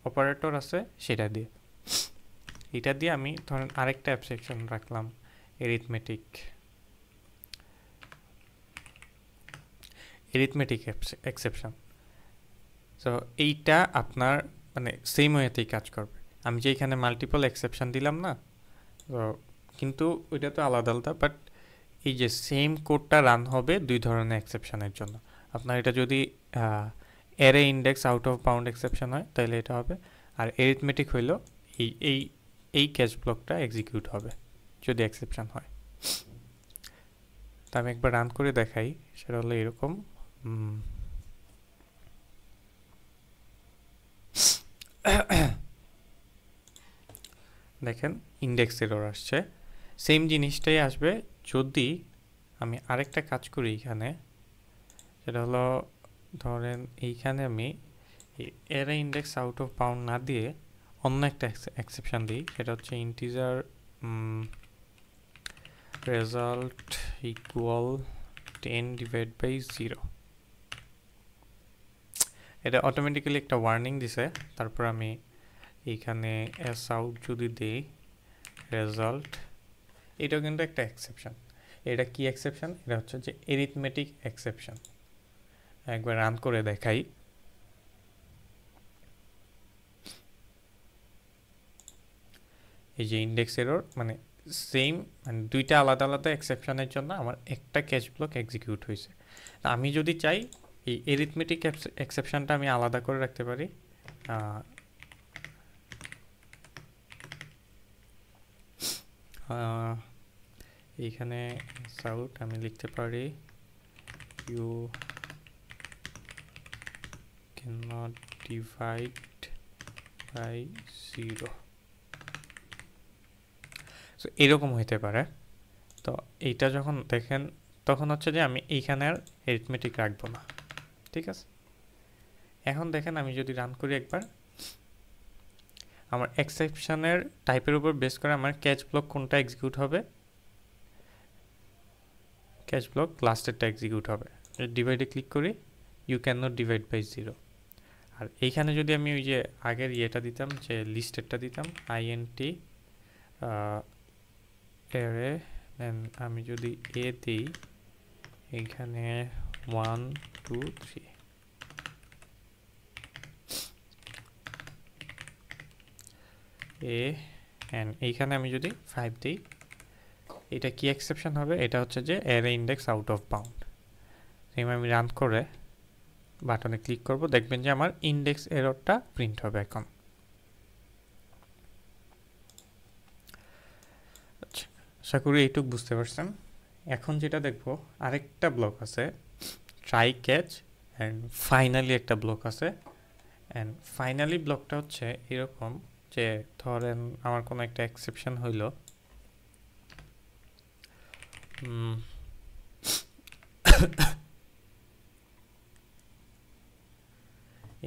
অপারেটর আছে সেটা দিয়ে। এটা দিয়ে আমি ধরেন আরেকটা অ্যাবসেকশন রাখলাম, এরিথমেটিক এক্সেপশন। সো এইটা আপনার মানে সেম ওয়েতেই কাজ করবে। আমি যে এখানে মাল্টিপল এক্সেপশন দিলাম না, তো কিন্তু ওইটা তো আলাদা আলাদা, বাট এই যে সেম কোডটা রান হবে 2 ধরনের এক্সেপশনের জন্য। আপনার এটা যদি array index out of bound exception হয় তাহলে এটা হবে, আর এরিথমেটিক হইল এই এই এই ক্যাচ ব্লকটা এক্সিকিউট হবে যদি এক্সেপশন হয়। তা আমি একবার রান করে দেখাই, সেটা হলো এরকম। দেখেন ইন্ডেক্স এরর আসছে, সেম জিনিসটাই আসবে যদি আমি আরেকটা কাজ করি এখানে, সেটা হলো ধরেন এইখানে আমি array index out of bound না দিয়ে অন্য একটা এক্সেপশন দিই, সেটা হচ্ছে ইন্টিজার রেজাল্ট ইকুয়াল 10/0। এটা অটোমেটিক্যালি একটা ওয়ার্নিং দিছে। তারপর আমি এইখানে এস আউট যদি দিই রেজাল্ট, এটাও কিন্তু একটা এক্সেপশন। এটা কি এক্সেপশন? এটা হচ্ছে যে এরিথমেটিক এক্সেপশন। একবার রান করে দেখাই। এই যে ইন্ডেক্স এরর মানে সেম, মানে দুইটা আলাদা আলাদা এক্সেপশনের জন্য আমার একটা ক্যাচ ব্লক এক্সিকিউট হয়েছে। আমি যদি চাই এই এরিথমেটিক এক্সেপশনটা আমি আলাদা করে রাখতে পারি। এইখানে সাউট আমি লিখতে পারি you cannot divide by 0। So এরকম হইতে পারে। তো এইটা যখন দেখেন তখন হচ্ছে যে আমি এইখানে আর অ্যারিথমেটিক রাখবো না, ঠিক আছে। এখন দেখেন আমি যদি রান করি একবার, আমার এক্সেপশনের টাইপের উপর বেস করে আমার ক্যাচ ব্লক কোনটা এক্সিকিউট হবে, ক্যাচ ব্লক লাস্টেরটা এক্সিকিউট হবে। ডিভাইডে ক্লিক করি, you can not divide by 0। আর এইখানে যদি আমি ওই যে আগের ইয়েটা দিতাম, যে লিস্টেরটা দিতাম আইএনটি অ্যারে, দেন আমি যদি এ দিই এইখানে 1 2 3, এ অ্যান্ড এইখানে আমি যদি 5 দিই, এটা কি এক্সেপশন হবে, এটা হচ্ছে যে array index out of bound. আমি রান করে বাটনে ক্লিক করব, দেখবেন যে আমার ইন্ডেক্স এররটা প্রিন্ট হবে এখন। আচ্ছা, আশা করি এইটুক বুঝতে পারছেন। এখন যেটা দেখব, আরেকটা ব্লক আছে ট্রাই ক্যাচ, অ্যান্ড ফাইনালি একটা ব্লক আছে। অ্যান্ড ফাইনালি ব্লকটা হচ্ছে এরকম যে ধরেন আমার কোনো একটা এক্সেপশন হইল,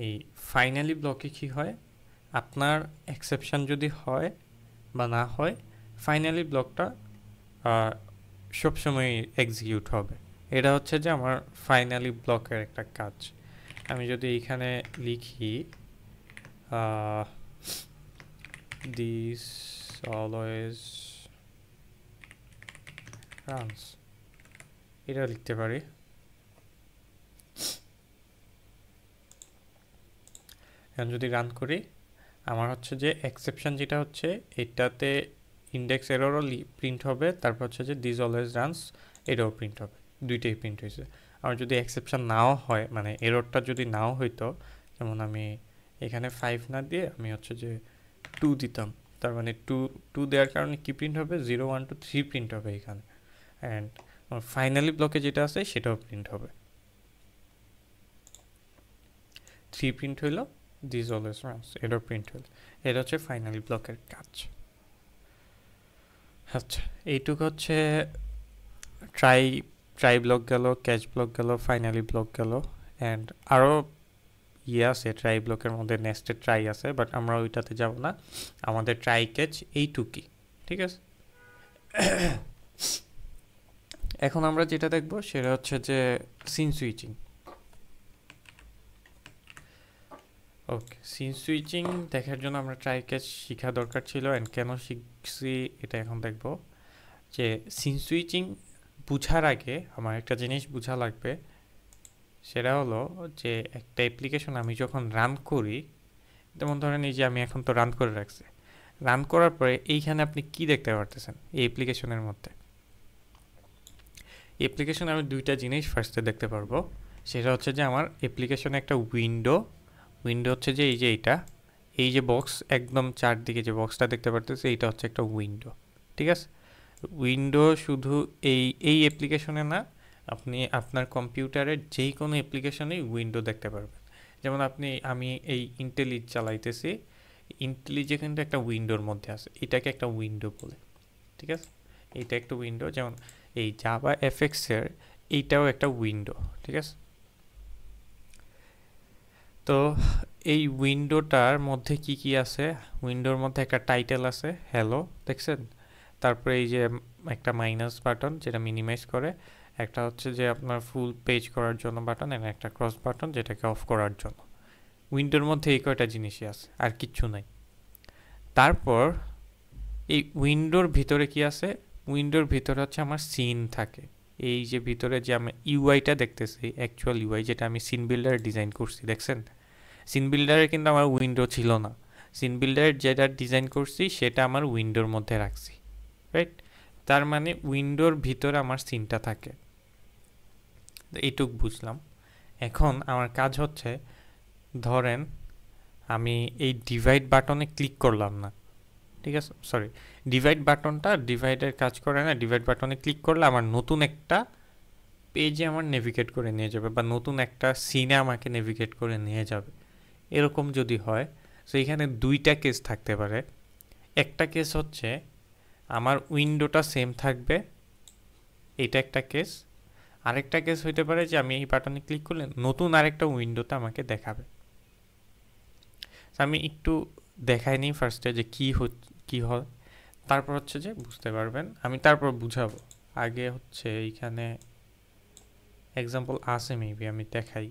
এই ফাইনালি ব্লকে কি হয়, আপনার এক্সেপশন যদি হয় বা না হয়, ফাইনালি ব্লকটা সবসময় এক্সিকিউট হবে। এটা হচ্ছে যে আমার ফাইনালি ব্লকের একটা কাজ। আমি যদি এইখানে লিখি দিস অলওয়েজ রানস, এটা লিখতে পারি। এখন যদি রান করি, আমার হচ্ছে যে এক্সেপশন যেটা হচ্ছে এটাতে ইন্ডেক্স এররও প্রিন্ট হবে, তারপর হচ্ছে যে দিস অলওয়েজ রানস এটাও প্রিন্ট হবে, দুইটাই প্রিন্ট হয়েছে। আর যদি এক্সেপশন নাও হয়, মানে এররটা যদি নাও হইতো, যেমন আমি এখানে 5 না দিয়ে আমি হচ্ছে যে 2 দিতাম, তার মানে 2 দেওয়ার কারণে কি প্রিন্ট হবে, 0 1 2 3 প্রিন্ট হবে এখানে। অ্যান্ড আমার ফাইনালি ব্লকে যেটা আছে সেটাও প্রিন্ট হবে, 3 প্রিন্ট হইলো, দিস অলওয়েজ রানস এটাও প্রিন্ট হইলো। এটা হচ্ছে ফাইনালি ব্লকের কাজ। আচ্ছা, এইটুকু হচ্ছে ট্রাই ব্লক গেল, ক্যাচ ব্লক গেল, ফাইনালি ব্লক গেল। অ্যান্ড আরও ইয়ে আছে ট্রাই ব্লকের মধ্যে, নেস্টেড ট্রাই আছে, বাট আমরা ওইটাতে যাব না। আমাদের ট্রাই ক্যাচ এইটুকুই, ঠিক আছে। এখন আমরা যেটা দেখব সেটা হচ্ছে যে সিন সুইচিং। ওকে, সিন সুইচিং দেখার জন্য আমরা ট্রাই ক্যাচ শেখা দরকার ছিল, অ্যান্ড কেন শিখছি এটা এখন দেখব। যে সিন সুইচিং বুঝার আগে আমার একটা জিনিস বোঝা লাগবে, সেটা হলো যে একটা অ্যাপ্লিকেশন আমি যখন রান করি, যেমন ধরেন এই যে আমি এখন তো রান করে রাখছি, রান করার পরে এইখানে আপনি কি দেখতে পারতেছেন এই অ্যাপ্লিকেশনের মধ্যে। অ্যাপ্লিকেশনে আমি দুইটা জিনিস ফার্স্টে দেখতে পারবো, সেটা হচ্ছে যে আমার অ্যাপ্লিকেশনে একটা উইন্ডো হচ্ছে যে এই যে এইটা, এই যে বক্স একদম চারদিকে যে বক্সটা দেখতে পারতেছে, এইটা হচ্ছে একটা উইন্ডো, ঠিক আছে। উইন্ডো শুধু এই অ্যাপ্লিকেশনে না, আপনি আপনার কম্পিউটারের যেই কোনো অ্যাপ্লিকেশনেই উইন্ডো দেখতে পারবেন। যেমন আমি এই ইন্টেলিজ চালাইতেছি, ইন্টেলিজে কিন্তু একটা উইন্ডোর মধ্যে আছে, এটাকে একটা উইন্ডো বলে, ঠিক আছে। এইটা একটা উইন্ডো, যেমন এই জাভা এফএক্সের এইটাও একটা উইন্ডো, ঠিক আছে। তো এই উইন্ডোটার মধ্যে কি কি আছে, উইন্ডোর মধ্যে একটা টাইটেল আছে হ্যালো, দেখছেন। তারপরে এই যে একটা মাইনাস বাটন যেটা মিনিমাইজ করে, একটা হচ্ছে যে আপনার ফুল পেজ করার জন্য বাটন, এবং একটা ক্রস বাটন যেটাকে অফ করার জন্য। উইন্ডোর মধ্যে এই কয়টা জিনিসই আছে, আর কিচ্ছু নাই। তারপর এই উইন্ডোর ভিতরে কি আছে, উইন্ডোর ভিতরে হচ্ছে আমার সিন থাকে। এই যে ভিতরে যে আমি ইউআইটা দেখতেছি, অ্যাকচুয়াল ইউআই যেটা আমি সিন বিল্ডারে ডিজাইন করছি, দেখছেন। সিন বিল্ডারে কিন্তু আমার উইন্ডো ছিল না, সিন বিল্ডারের যেটা ডিজাইন করছি সেটা আমার উইন্ডোর মধ্যে রাখছি, রাইট? তার মানে উইন্ডোর ভিতরে আমার সিনটা থাকে। এইটুক বুঝলাম। এখন আমার কাজ হচ্ছে, ধরেন আমি এই ডিভাইড বাটনে ক্লিক করলাম না, ঠিক আছে? সরি, ডিভাইড বাটনটা ডিভাইডের কাজ করে না। ডিভাইড বাটনে ক্লিক করলে আমার নতুন একটা পেজে আমার নেভিগেট করে নিয়ে যাবে, বা নতুন একটা সিনে আমাকে নেভিগেট করে নিয়ে যাবে। এরকম যদি হয়, তো এখানে দুইটা কেস থাকতে পারে। একটা কেস হচ্ছে আমার উইন্ডোটা সেম থাকবে, এটা একটা কেস। আরেকটা কেস হইতে পারে যে আমি এই বাটনে ক্লিক করলে নতুন আরেকটা উইন্ডোতে আমাকে দেখাবে। আমি একটু দেখাই নিই ফার্স্টে যে কি হয়, তারপর হচ্ছে যে বুঝতে পারবেন। আমি তারপর বুঝাবো। আগে হচ্ছে এইখানে এক্সাম্পল আছে, মেবি আমি দেখাই।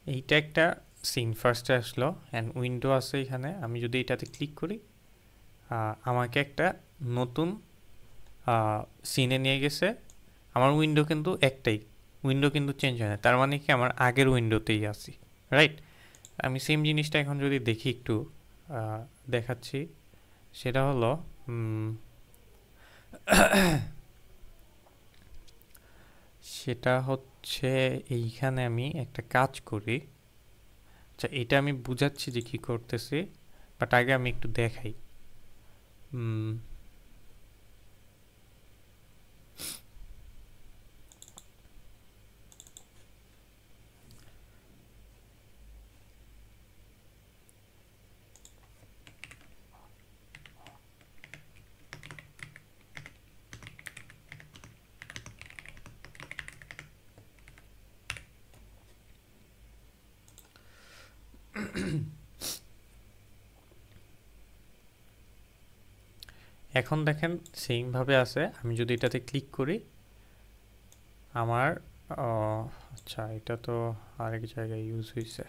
এইটা একটা সিন ফার্স্টে আসলো, অ্যান্ড উইন্ডো আছে এখানে। আমি যদি এটাতে ক্লিক করি, আমাকে একটা নতুন সিনে নিয়ে গেছে। আমার উইন্ডো কিন্তু একটাই, উইন্ডো কিন্তু চেঞ্জ হয় না। তার মানে কি আমার আগের উইন্ডোতেই আছি, রাইট? আমি সেম জিনিসটা এখন যদি দেখি, একটু দেখাচ্ছি। সেটা হলো সেটা হচ্ছে এইখানে আমি একটা কাজ করি। আচ্ছা, এটা আমি বুঝাচ্ছি যে কি করতেছি, বাট আগে আমি একটু দেখাই। এখন দেখেন সেমভাবে আছে। আমি যদি এটাতে ক্লিক করি, আমার আচ্ছা, এটা তো আরেক জায়গায় ইউজ হয়েছে।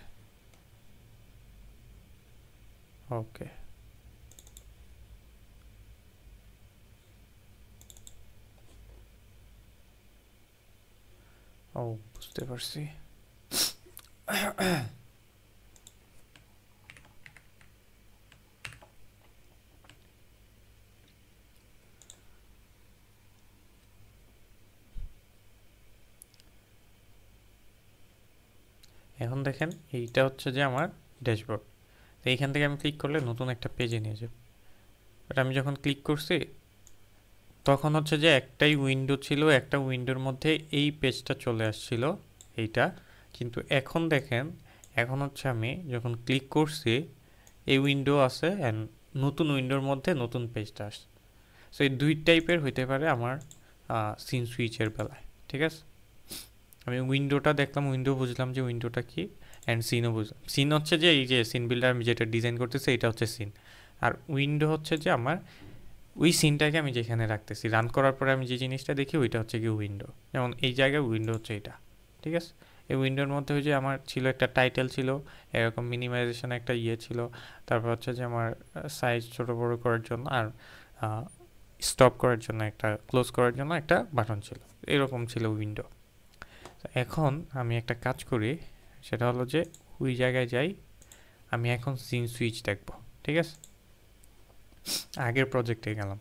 ওকে, ও বুঝতে পারছি। এখন দেখেন এইটা হচ্ছে যে আমার ড্যাশবোর্ড। তো এইখান থেকে আমি ক্লিক করলে নতুন একটা পেজে নিয়ে যাবে। বাট আমি যখন ক্লিক করছি, তখন হচ্ছে যে একটাই উইন্ডো ছিল, একটা উইন্ডোর মধ্যে এই পেজটা চলে আসছিল, এইটা। কিন্তু এখন দেখেন, এখন হচ্ছে আমি যখন ক্লিক করছি, এই উইন্ডো আছে, অ্যান্ড নতুন উইন্ডোর মধ্যে নতুন পেজটা আসছে। সো এই দুই টাইপের হইতে পারে আমার সিন সুইচের বেলায়, ঠিক আছে? আমি উইন্ডোটা দেখলাম, উইন্ডো বুঝলাম যে উইন্ডোটা কি, অ্যান্ড সিনও বুঝলাম। সিন হচ্ছে যে এই যে সিন বিল্ডার আমি যেটা ডিজাইন করতেছি, এটা হচ্ছে সিন। আর উইন্ডো হচ্ছে যে আমার ওই সিনটাকে আমি যেখানে রাখতেছি, রান করার পরে আমি যে জিনিসটা দেখি, ওইটা হচ্ছে কি উইন্ডো। যেমন এই জায়গায় উইন্ডো হচ্ছে এটা, ঠিক আছে? এই উইন্ডোর মধ্যে ওই যে আমার ছিল একটা টাইটেল ছিল, এরকম মিনিমাইজেশন একটা ইয়ে ছিল, তারপর হচ্ছে যে আমার সাইজ ছোটো বড়ো করার জন্য, আর স্টপ করার জন্য একটা, ক্লোজ করার জন্য একটা বাটন ছিল, এরকম ছিল উইন্ডো। এখন আমি একটা কাজ করি, সেটা হলো যে ওই জায়গায় যাই। আমি এখন সিন সুইচ দেখব, ঠিক আছে? আগের প্রজেক্টে গেলাম।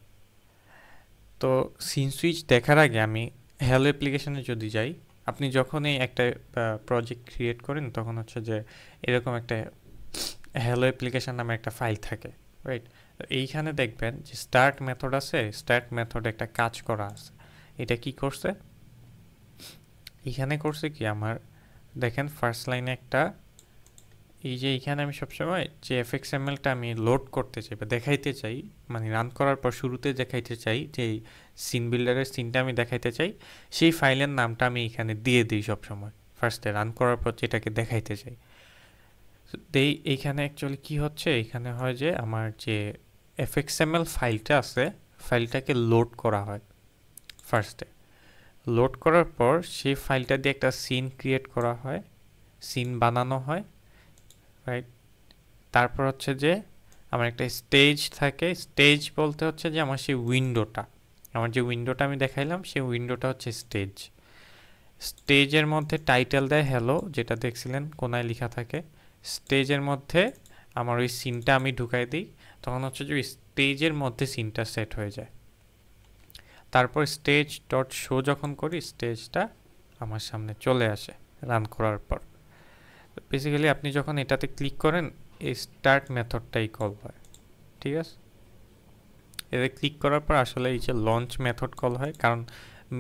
তো সিন সুইচ দেখার আগে আমি হ্যালো অ্যাপ্লিকেশনে যদি যাই, আপনি যখনই একটা প্রজেক্ট ক্রিয়েট করেন, তখন হচ্ছে যে এরকম একটা হ্যালো অ্যাপ্লিকেশন নামে একটা ফাইল থাকে, রাইট? এইখানে দেখবেন যে স্টার্ট মেথড আছে, স্টার্ট মেথড একটা কাজ করা আছে। এটা কি করছে, এখানে করছে কি, আমার দেখেন ফার্স্ট লাইনে একটা, এই যে এইখানে আমি সবসময় যে এফএক্সএমএলটা আমি লোড করতে চাই বা দেখাইতে চাই, মানে রান করার পর শুরুতে দেখাইতে চাই, যে সিন বিল্ডারের সিনটা আমি দেখাইতে চাই, সেই ফাইলের নামটা আমি এখানে দিয়ে দিই সবসময়, ফার্স্টে রান করার পর যেটাকে দেখাইতে চাই। এইখানে অ্যাকচুয়ালি কি হচ্ছে, এখানে হয় যে আমার যে fxml ফাইলটা আছে, ফাইলটাকে লোড করা হয় ফার্স্টে। লোড করার পর সেই ফাইলটা দিয়ে একটা সিন ক্রিয়েট করা হয়, সিন বানানো হয়, রাইট। তারপর হচ্ছে যে আমার একটা স্টেজ থাকে, স্টেজ বলতে হচ্ছে যে আমার সেই উইন্ডোটা, আমার যে উইন্ডোটা আমি দেখাইলাম সেই উইন্ডোটা হচ্ছে স্টেজ। স্টেজের মধ্যে টাইটেল দেয় হ্যালো, যেটা দেখছিলেন কোনায় লেখা থাকে। স্টেজের মধ্যে আমার ওই সিনটা আমি ঢুকাই দিই, তখন হচ্ছে যে ওই স্টেজের মধ্যে সিনটা সেট হয়ে যায়। তারপর স্টেজ ডট শো যখন করি, স্টেজটা আমার সামনে চলে আসে রান করার পর। বেসিক্যালি আপনি যখন এটাতে ক্লিক করেন, এই স্টার্ট মেথডটাই কল হয়, ঠিক আছে। এতে ক্লিক করার পর আসলে এই যে লঞ্চ মেথড কল হয়, কারণ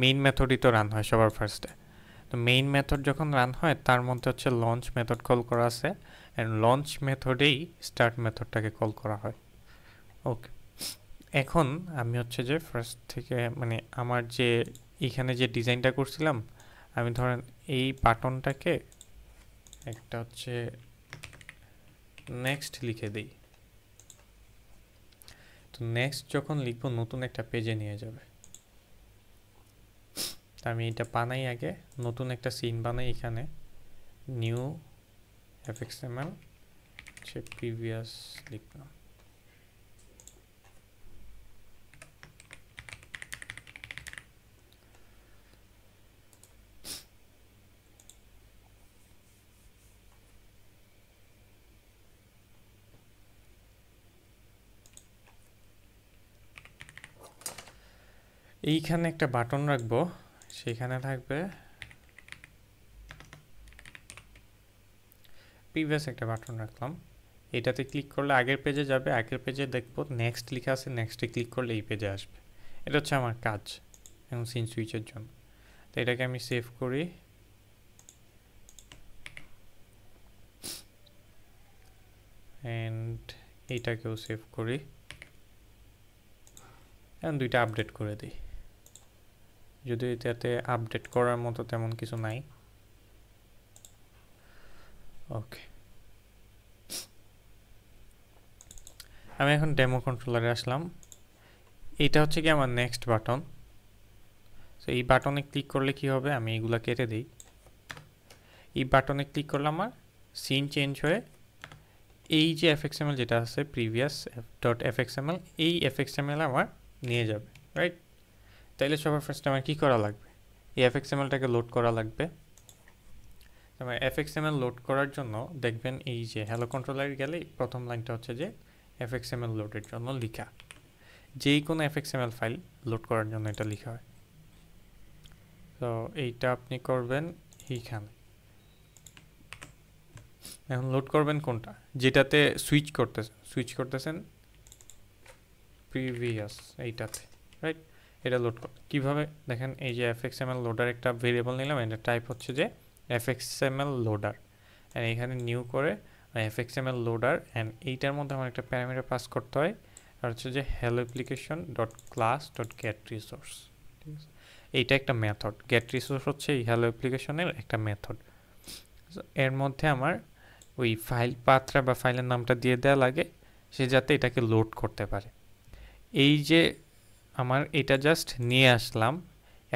মেইন মেথডই তো রান হয় সবার ফার্স্টে। তো মেইন মেথড যখন রান হয় তার মধ্যে হচ্ছে লঞ্চ মেথড কল করা আছে, অ্যান্ড লঞ্চ মেথডেই স্টার্ট মেথডটাকে কল করা হয়। ওকে, এখন আমি হচ্ছে যে ফার্স্ট থেকে মানে আমার যে এখানে যে ডিজাইনটা করছিলাম, আমি ধরেন এই বাটনটাকে একটা হচ্ছে নেক্সট লিখে দিই। তো নেক্সট যখন লিখবো নতুন একটা পেজে নিয়ে যাবে। আমি এটা বানাই, আগে নতুন একটা সিন বানাই, এখানে নিউ fxml সে প্রিভিয়াস লিখলাম। এইখানে একটা বাটন রাখবো, সেখানে থাকবে প্রিভিয়াস একটা বাটন রাখলাম। এটাতে ক্লিক করলে আগের পেজে যাবে, আগের পেজে দেখবো নেক্সট লেখা আছে, নেক্সটে ক্লিক করলে এই পেজে আসবে। এটা হচ্ছে আমার কাজ এখন সিন সুইচের জন্য। তো এটাকে আমি সেভ করি, অ্যান্ড এইটাকেও সেভ করি, এখন দুইটা আপডেট করে দিই। যদিও এটাতে আপডেট করার মতো তেমন কিছু নাই। ওকে, আমি এখন ডেমো কন্ট্রোলারে আসলাম। এইটা হচ্ছে কি আমার নেক্সট বাটন। সো এই বাটনে ক্লিক করলে কি হবে, আমি এগুলা কেটে দিই। এই বাটনে ক্লিক করলে আমার সিন চেঞ্জ হয়ে এই যে fxml যেটা আছে প্রিভিয়াস ডট fxml, এই fxml আমার নিয়ে যাবে, রাইট। তাইলে সবার ফার্স্ট আমার কি করা লাগবে, এই fxmlটাকে লোড করা লাগবে। আমার fxml লোড করার জন্য দেখবেন এই যে হ্যালো কন্ট্রোলারে গেলে প্রথম লাইনটা হচ্ছে যে fxml লোডের জন্য লেখা। যেই কোনো fxml ফাইল লোড করার জন্য এটা লেখা হয়। তো এইটা আপনি করবেন এইখানে। এখন লোড করবেন কোনটা, যেটাতে সুইচ করতেছেন প্রিভিয়াস, এইটাতে, রাইট। এটা লোড কর কীভাবে দেখেন, এই যে fxml লোডার একটা ভেরিয়েবল নিলাম, এটা টাইপ হচ্ছে যে fxml লোডার, অ্যান্ড এখানে নিউ করে fxml লোডার, অ্যান্ড এইটার মধ্যে আমার একটা প্যারামিটার পাস করতে হয়, আর হচ্ছে যে hello application dot class dot gate resource, ঠিক আছে। এইটা একটা মেথড, গেট রিসোর্স হচ্ছে এই হ্যালো অ্যাপ্লিকেশনের একটা মেথড। এর মধ্যে আমার ওই ফাইল পাথটা বা ফাইলের নামটা দিয়ে দেওয়া লাগে, সে যাতে এটাকে লোড করতে পারে। এই যে আমার এটা জাস্ট নিয়ে আসলাম।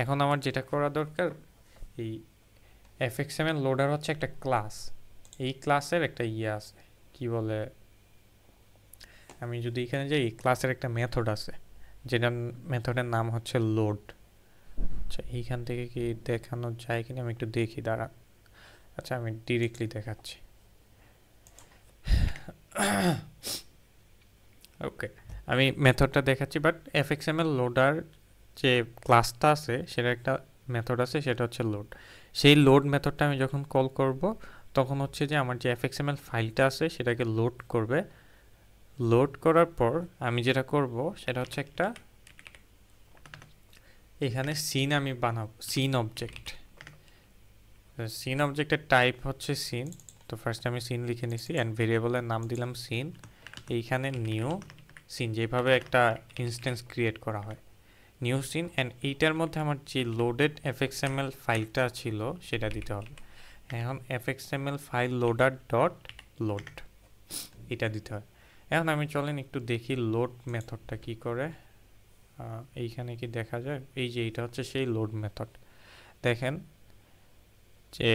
এখন আমার যেটা করা দরকার, এই fxml লোডার হচ্ছে একটা ক্লাস, এই ক্লাসের একটা ইয়ে আছে, কি বলে, আমি যদি এখানে যাই, এই ক্লাসের একটা মেথড আছে, যেটা মেথডের নাম হচ্ছে লোড। আচ্ছা, এইখান থেকে কি দেখানো যায় কিনা আমি একটু দেখি, দাঁড়ান। আচ্ছা, আমি ডিরেক্টলি দেখাচ্ছি। ওকে, আমি মেথডটা দেখাচ্ছি, বাট fxml লোডার যে ক্লাসটা আছে সেটা একটা মেথড আছে, সেটা হচ্ছে লোড। সেই লোড মেথডটা আমি যখন কল করব, তখন হচ্ছে যে আমার যে fxml ফাইলটা আছে সেটাকে লোড করবে। লোড করার পর আমি যেটা করব সেটা হচ্ছে একটা এখানে সিন আমি বানাবো, সিন অবজেক্ট। সিন অবজেক্টের টাইপ হচ্ছে সিন। তো ফার্স্ট আমি সিন লিখে নিছি, অ্যান্ড ভেরিয়েবলের নাম দিলাম সিন। এইখানে নিউ সিন, যেভাবে একটা ইনস্ট্যান্স ক্রিয়েট করা হয়, নিউ সিন, অ্যান্ড এইটার মধ্যে আমার যে লোডেড fxml ফাইলটা ছিল সেটা দিতে হবে। এখন fxml file loader dot load এটা দিতে হয়। এখন আমি চলেন একটু দেখি লোড মেথডটা কি করে। এইখানে কি দেখা যায়? এই যে এটা হচ্ছে সেই লোড মেথড। দেখেন যে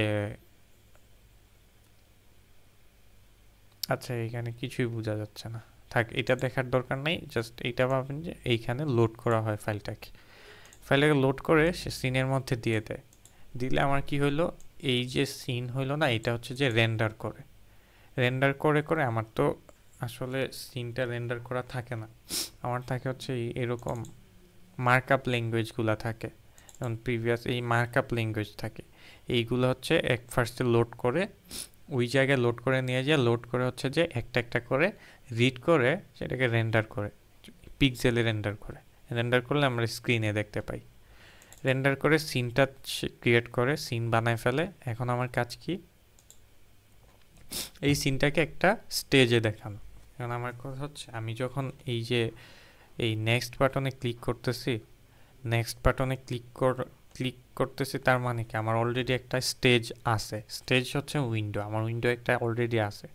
আচ্ছা এখানে কিছুই বোঝা যাচ্ছে না, থাক এটা দেখার দরকার নেই। জাস্ট এইটা ভাবেন যে এইখানে লোড করা হয় ফাইলটাকে লোড করে সে সিনের মধ্যে দিয়ে দেয়। দিলে আমার কি হইলো, এই যে সিন হইলো না, এটা হচ্ছে যে রেন্ডার করে করে আমার তো আসলে সিনটা রেন্ডার করা থাকে না, আমার থাকে হচ্ছে এরকম মার্কআপ ল্যাঙ্গুয়েজগুলো থাকে। যেমন প্রিভিয়াস এই মার্কআপ ল্যাঙ্গুয়েজ থাকে, এইগুলো হচ্ছে এক ফার্স্টে লোড করে ওই জায়গায় লোড করে নিয়ে যায়, লোড করে হচ্ছে যে একটা একটা করে রিড করে সেটাকে রেন্ডার করে, পিক্সেলে রেন্ডার করলে আমরা স্ক্রিনে দেখতে পাই। রেন্ডার করে সিনটা ক্রিয়েট করে সিন বানায় ফেলে। এখন আমার কাজ কি, এই সিনটাকে একটা স্টেজে দেখানো। এখন আমার কথা হচ্ছে আমি যখন এই যে এই নেক্সট বাটনে ক্লিক করতেছি তার মানে কি আমার অলরেডি একটা স্টেজ আছে। স্টেজ হচ্ছে উইন্ডো, আমার উইন্ডো একটা অলরেডি আছে।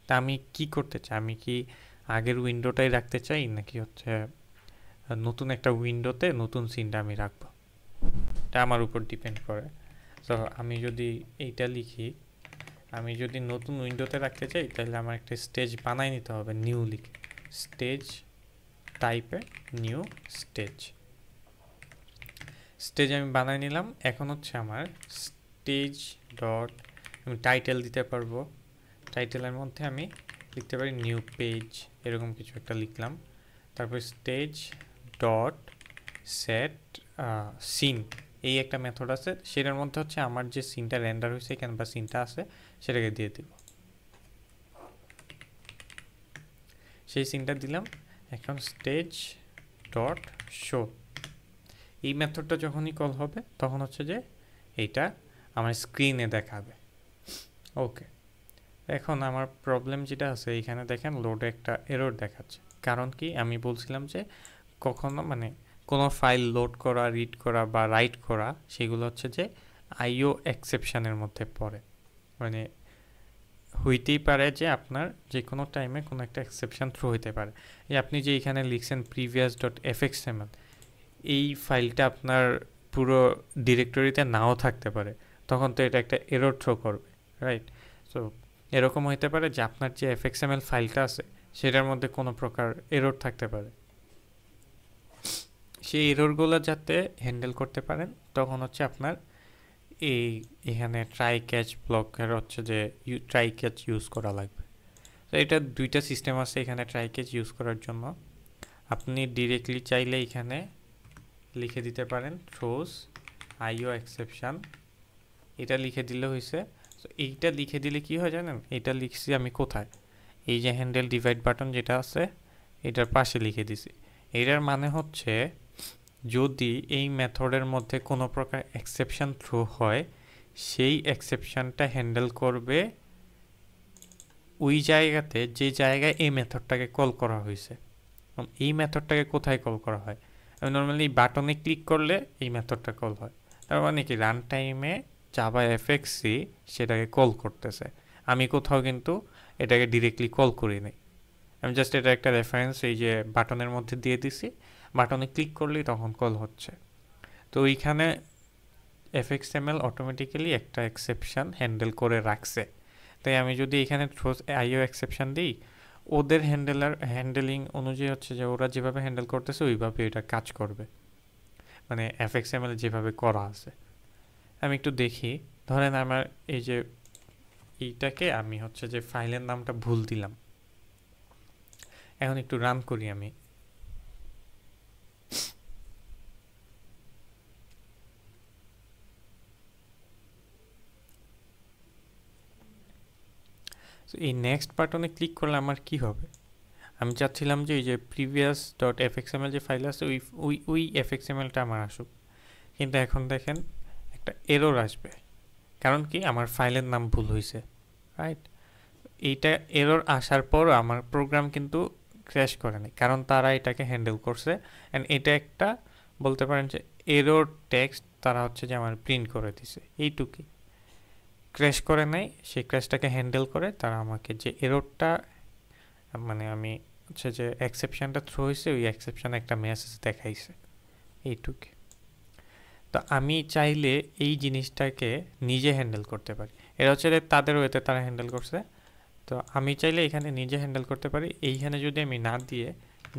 তা আমি কি করতে চাই, আমি কি আগের উইন্ডোটাই রাখতে চাই নাকি হচ্ছে নতুন একটা উইন্ডোতে নতুন সিনটা আমি রাখবো, এটা আমার উপর ডিপেন্ড করে। তো আমি যদি এইটা লিখি, আমি যদি নতুন উইন্ডোতে রাখতে চাই তাহলে আমার একটা স্টেজ বানাই নিতে হবে, নিউ লিখে স্টেজ টাইপে নিউ স্টেজ আমি বানাই নিলাম। এখন হচ্ছে আমার স্টেজ ডট, আমি টাইটেল দিতে পারবো, টাইটেলের মধ্যে আমি লিখতে পারি নিউ পেজ, এরকম কিছু একটা লিখলাম। তারপর স্টেজ ডট সেট সিন, এই একটা মেথড আছে, সেটার মধ্যে হচ্ছে আমার যে সিনটা রেন্ডার হয়েছে এখানে বা সিনটা আছে সেটাকে দিয়ে দিব, সেই সিনটা দিলাম। এখন স্টেজ ডট শো, এই মেথডটা যখনই কল হবে তখন হচ্ছে যে এইটা আমার স্ক্রিনে দেখাবে। ওকে, এখন আমার প্রবলেম যেটা আছে এইখানে দেখেন লোডে একটা এরর দেখাচ্ছে। কারণ কি, আমি বলছিলাম যে কখনো মানে কোনো ফাইল লোড করা, রিড করা বা রাইট করা সেগুলো হচ্ছে যে আইও এক্সেপশানের মধ্যে পড়ে। মানে হইতেই পারে যে আপনার যে কোনো টাইমে কোনো একটা এক্সেপশান থ্রো হইতে পারে। যে আপনি যে এখানে লিখছেন প্রিভিয়াস ডট fxml, এই ফাইলটা আপনার পুরো ডিরেক্টরিতে নাও থাকতে পারে, তখন তো এটা একটা এরর থ্রো করবে, রাইট? সো এরকম হইতে পারে যে আপনার যে fxml ফাইলটা আছে সেটার মধ্যে কোনো প্রকার এরর থাকতে পারে। সেই এররগুলো যাতে হ্যান্ডেল করতে পারেন তখন হচ্ছে আপনার এখানে ট্রাই ক্যাচ ব্লকের হচ্ছে যে ট্রাই ক্যাচ ইউজ করা লাগবে। তো এটা দুইটা সিস্টেম আছে এখানে ট্রাই ক্যাচ ইউজ করার জন্য। আপনি ডিরেক্টলি চাইলে এখানে লিখে দিতে পারেন থ্রোস আইও এক্সেপশন, এটা লিখে দিলে হয়েছে। তো এইটা লিখে দিলে কি হয় জানেন, এটা লিখছি আমি কোথায়, এই যে হ্যান্ডেল ডিভাইড বাটন যেটা আছে এটার পাশে লিখে দিছি। এটার মানে হচ্ছে যদি এই মেথডের মধ্যে কোনো প্রকার এক্সেপশন থ্রো হয়, সেই এক্সেপশনটা হ্যান্ডেল করবে ওই জায়গাতে যে জায়গায় এই মেথডটাকে কল করা হয়েছে। এই মেথডটাকে কোথায় কল করা হয়, আমি নর্মালি বাটনে ক্লিক করলে এই মেথডটা কল হয়। তার মানে কি রান টাইমে জাভা এফএক্সি সেটাকে কল করতেছে, আমি কোথাও কিন্তু এটাকে ডিরেক্টলি কল করি নাই। আমি জাস্ট এটা একটা রেফারেন্স এই যে বাটনের মধ্যে দিয়ে দিছি, বাটনে ক্লিক করলেই তখন কল হচ্ছে। তো এইখানে fxml অটোমেটিক্যালি একটা এক্সেপশন হ্যান্ডেল করে রাখছে। তাই আমি যদি এখানে থ্রোস আইও এক্সেপশন দিই, ওদের হ্যান্ডেলিং অনুযায়ী হচ্ছে যে ওরা যেভাবে হ্যান্ডেল করতেছে ওইভাবে এটা কাজ করবে, মানে fxml যেভাবে করা আছে। আমি একটু দেখি, ধরেন আমার এই যে এইটাকে আমি হচ্ছে যে ফাইলের নামটা ভুল দিলাম, এখন একটু রান করি আমি। এই নেক্সট বাটনে ক্লিক করলে আমার কি হবে, আমি চাচ্ছিলাম যে এই যে প্রিভিয়াস ডট fxml যে ফাইল আছে ওই fxmlটা আমার আসুক, কিন্তু এখন দেখেন একটা এরর আসবে। কারণ কি, আমার ফাইলের নাম ভুল হয়েছে, রাইট? এইটা এরর আসার পরও আমার প্রোগ্রাম কিন্তু ক্র্যাশ করে নাই, কারণ তারা এটাকে হ্যান্ডেল করছে। অ্যান্ড এটা একটা বলতে পারেন যে এরর টেক্সট তারা হচ্ছে যে আমার প্রিন্ট করে দিছে, এইটুকুই। ক্র্যাশ করে নেয়, সেই ক্র্যাশটাকে হ্যান্ডেল করে তারা আমাকে যে এররটা, মানে আমি হচ্ছে যে এক্সেপশনটা থ্রো হয়েছে, ওই এক্সেপশনে একটা মেসেজ দেখাইছে, এইটুকু। তো আমি চাইলে এই জিনিসটাকে নিজে হ্যান্ডেল করতে পারি। এটা হচ্ছে যে তাদের ওয়েতে তারা হ্যান্ডেল করছে, তো আমি চাইলে এখানে নিজে হ্যান্ডেল করতে পারি। এইখানে যদি আমি না দিয়ে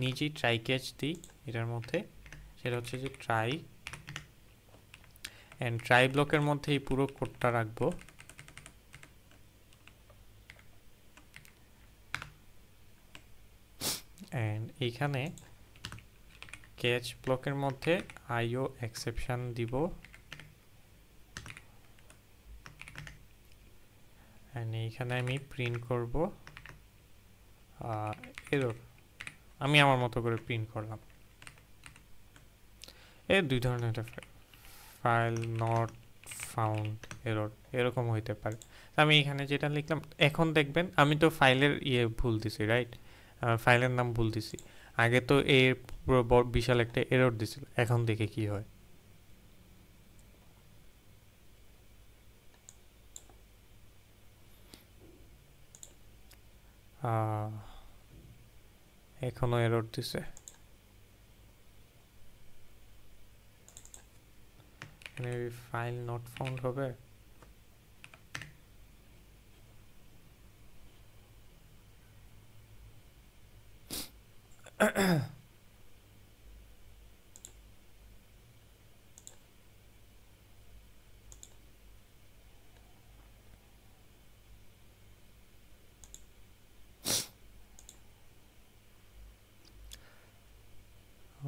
নিজেই ট্রাই ক্যাচ দিই এটার মধ্যে, সেটা হচ্ছে যে ট্রাই, অ্যান্ড ট্রাই ব্লকের মধ্যে এই পুরো কোডটা রাখবো। অ্যান্ড এইখানে ক্যাচ ব্লকের মধ্যে আইও এক্সেপশন দিব, অ্যান্ড এইখানে আমি প্রিন্ট করব এরর। আমি আমার মতো করে প্রিন্ট করলাম। এর দুই ধরনের ফাইল নট ফাউন্ড এরর এরকম হইতে পারে। আমি এখানে যেটা লিখলাম, এখন দেখবেন আমি তো ফাইলের ভুল দিছি, রাইট? ফাইলের নাম ভুল দিছি। আগে তো এর পুরো বিশাল একটা এরর দিছিল, এখন দেখে কি হয়। এখনো এরর দিছে। ফাইল নট ফাউন্ড হবে।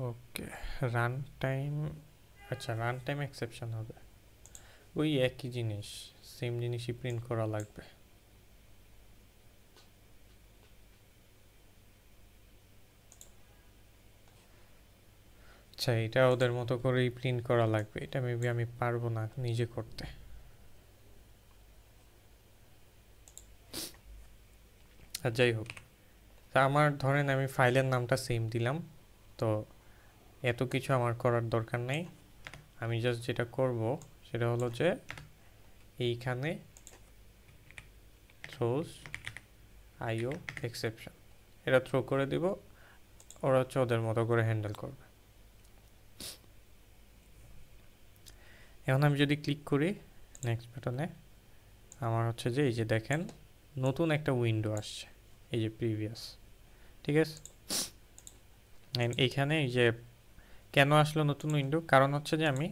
ওকে, রান টাইম, আচ্ছা রান টাইম এক্সেপশন হবে, ওই একই জিনিস, সেম জিনিসই প্রিন্ট করা লাগবে। আচ্ছা, এটা ওদের মতো করেই প্রিন্ট করা লাগবে, এটা মেবি আমি পারবো না নিজে করতে। আর যাই হোক, তা আমার ধরেন আমি ফাইলের নামটা সেম দিলাম, তো এত কিছু আমার করার দরকার নেই। আমি জাস্ট যেটা করব সেটা হলো যে এইখানে থ্রোস আইও এক্সেপশন এটা থ্রো করে দিব, ওরা হচ্ছে ওদের মতো করে হ্যান্ডেল করবে। এখন আমি যদি ক্লিক করি নেক্সট বাটনে, আমার হচ্ছে যে এই যে দেখেন নতুন একটা উইন্ডো আসছে, এই যে প্রিভিয়াস, ঠিক আছে? এইখানে এই যে কেন আসলো নতুন উইন্ডো, কারণ হচ্ছে যে আমি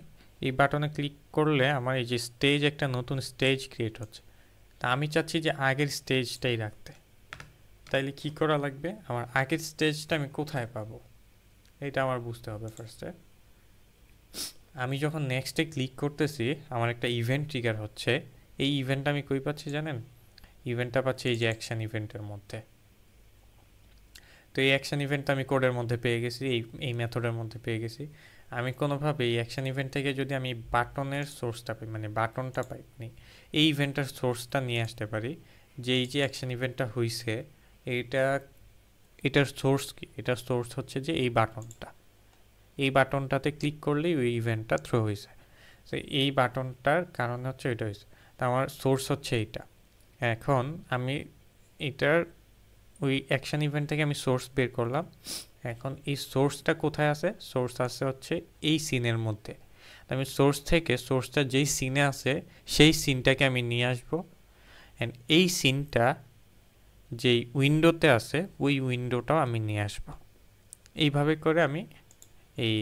এই বাটনে ক্লিক করলে আমার এই যে স্টেজ, একটা নতুন স্টেজ ক্রিয়েট হচ্ছে, তা আমি চাচ্ছি যে আগের স্টেজটাই রাখতে। তাইলে কি করা লাগবে, আমার আগের স্টেজটা আমি কোথায় পাবো এটা আমার বুঝতে হবে ফার্স্টে। আমি যখন নেক্সটে ক্লিক করতেছি আমার একটা ইভেন্ট ট্রিগার হচ্ছে, এই ইভেন্টটা আমি কই পাচ্ছি জানেন? ইভেন্টটা পাচ্ছি এই যে অ্যাকশন ইভেন্টের মধ্যে। তো এই অ্যাকশন ইভেন্টটা আমি কোডের মধ্যে পেয়ে গেছি, এই মেথডের মধ্যে পেয়ে গেছি। আমি কোনোভাবে এই অ্যাকশন ইভেন্ট থেকে যদি আমি বাটনের সোর্সটা পাই, মানে বাটনটা পাই, মানে এই ইভেন্টের সোর্সটা নিয়ে আসতে পারি, যে এই যে অ্যাকশন ইভেন্টটা হইছে এটার সোর্স কি, এটার সোর্স হচ্ছে যে এই বাটনটা, এই বাটনটাতে ক্লিক করলেই ওই ইভেন্টটা থ্রো হয়েছে। তো এই বাটনটার কারণে হচ্ছে এটা হয়েছে, তা আমার সোর্স হচ্ছে এইটা। এখন আমি এটার ওই অ্যাকশন ইভেন্ট থেকে আমি সোর্স বের করলাম, এখন এই সোর্সটা কোথায় আছে, সোর্স আছে হচ্ছে এই সিনের মধ্যে। আমি সোর্স থেকে, সোর্সটা যেই সিনে আছে সেই সিনটাকে আমি নিয়ে আসবো, অ্যান্ড এই সিনটা যেই উইন্ডোতে আছে ওই উইন্ডোটাও আমি নিয়ে আসবো। এইভাবে করে আমি এই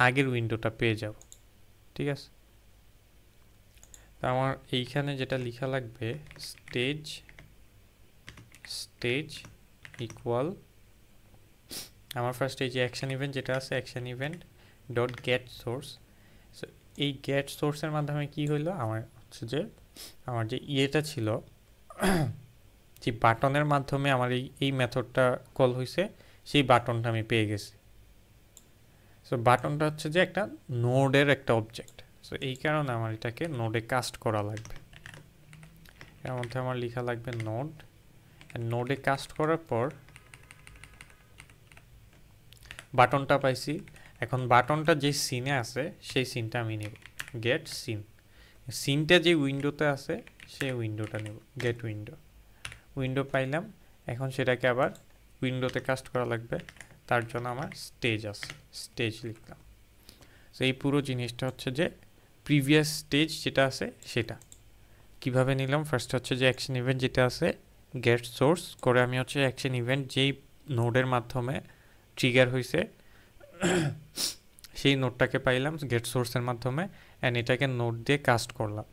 আগের উইন্ডোটা পেয়ে যাব, ঠিক আছে? তো আমার এইখানে যেটা লেখা লাগবে, স্টেজ ইকুয়াল, আমার ফার্স্ট এই যে অ্যাকশন ইভেন্ট যেটা আছে, action event dot gate source. So এই গেট সোর্সের মাধ্যমে কি হইলো, আমার হচ্ছে যে আমার যে ইয়েটা ছিল, যে বাটনের মাধ্যমে আমার এই মেথডটা কল হয়েছে, সেই বাটনটা আমি পেয়ে গেছি। সো বাটনটা হচ্ছে যে একটা নোডের একটা অবজেক্ট, সো এই কারণে আমার এটাকে নোডে কাস্ট করা লাগবে। এর মধ্যে আমার লেখা লাগবে নোড, নোডে কাস্ট করার পর বাটনটা পাইছি। এখন বাটনটা যে সিনে আছে সেই সিনটা আমি নেব, গেট সিন। সিনটা যে উইন্ডোতে আছে সেই উইন্ডোটা নেব, গেট উইন্ডো পাইলাম। এখন সেটাকে আবার উইন্ডোতে কাস্ট করা লাগবে, তার জন্য আমার স্টেজ আছে, স্টেজ লিখলাম। তো এই পুরো জিনিসটা হচ্ছে যে প্রিভিয়াস স্টেজ যেটা আছে সেটা কিভাবে নিলাম। ফার্স্ট হচ্ছে যে অ্যাকশন ইভেন্ট যেটা আছে গেট সোর্স করে আমি হচ্ছে অ্যাকশন ইভেন্ট যেই নোডের মাধ্যমে ট্রিগার হয়েছে সেই নোডটাকে পাইলাম গেট সোর্সের মাধ্যমে, অ্যান্ড এটাকে নোড দিয়ে কাস্ট করলাম।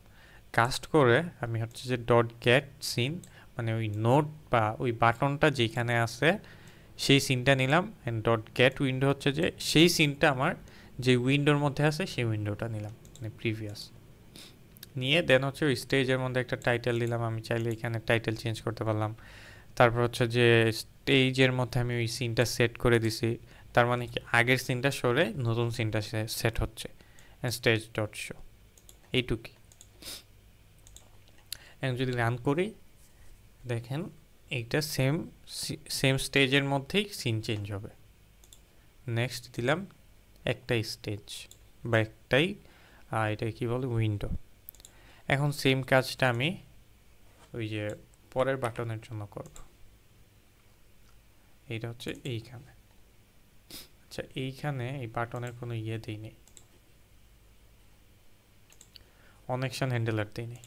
কাস্ট করে আমি হচ্ছে যে ডট গেট সিন, মানে ওই নোড বা ওই বাটনটা যেখানে আছে সেই সিনটা নিলাম, অ্যান্ড ডট গেট উইন্ডো হচ্ছে যে সেই সিনটা আমার যে উইন্ডোর মধ্যে আছে সেই উইন্ডোটা নিলাম, মানে প্রিভিয়াস নিয়ে দেন হচ্ছে ওই স্টেজের মধ্যে একটা টাইটেল দিলাম। আমি চাইলে এখানে টাইটেল চেঞ্জ করতে পারলাম। তারপর হচ্ছে যে স্টেজের মধ্যে আমি ওই সিনটা সেট করে দিছি, তার মানে কি আগের সিনটা সরে নতুন সিনটা সেট হচ্ছে, স্টেজ ডট শো, এইটুকুই। এখন যদি রান করি দেখেন এইটা সেম স্টেজের মধ্যেই সিন চেঞ্জ হবে। নেক্সট দিলাম একটাই স্টেজ বা একটাই এটা কি বলে উইন্ডো। এখন সেম কাজটা আমি ওই যে পরের বাটনের জন্য করব। এইটা হচ্ছে এইখানে। আচ্ছা এইখানে এই বাটনের কোনো ইয়ে দিই নেই, অনেকশন হ্যান্ডেলার দিই নেই।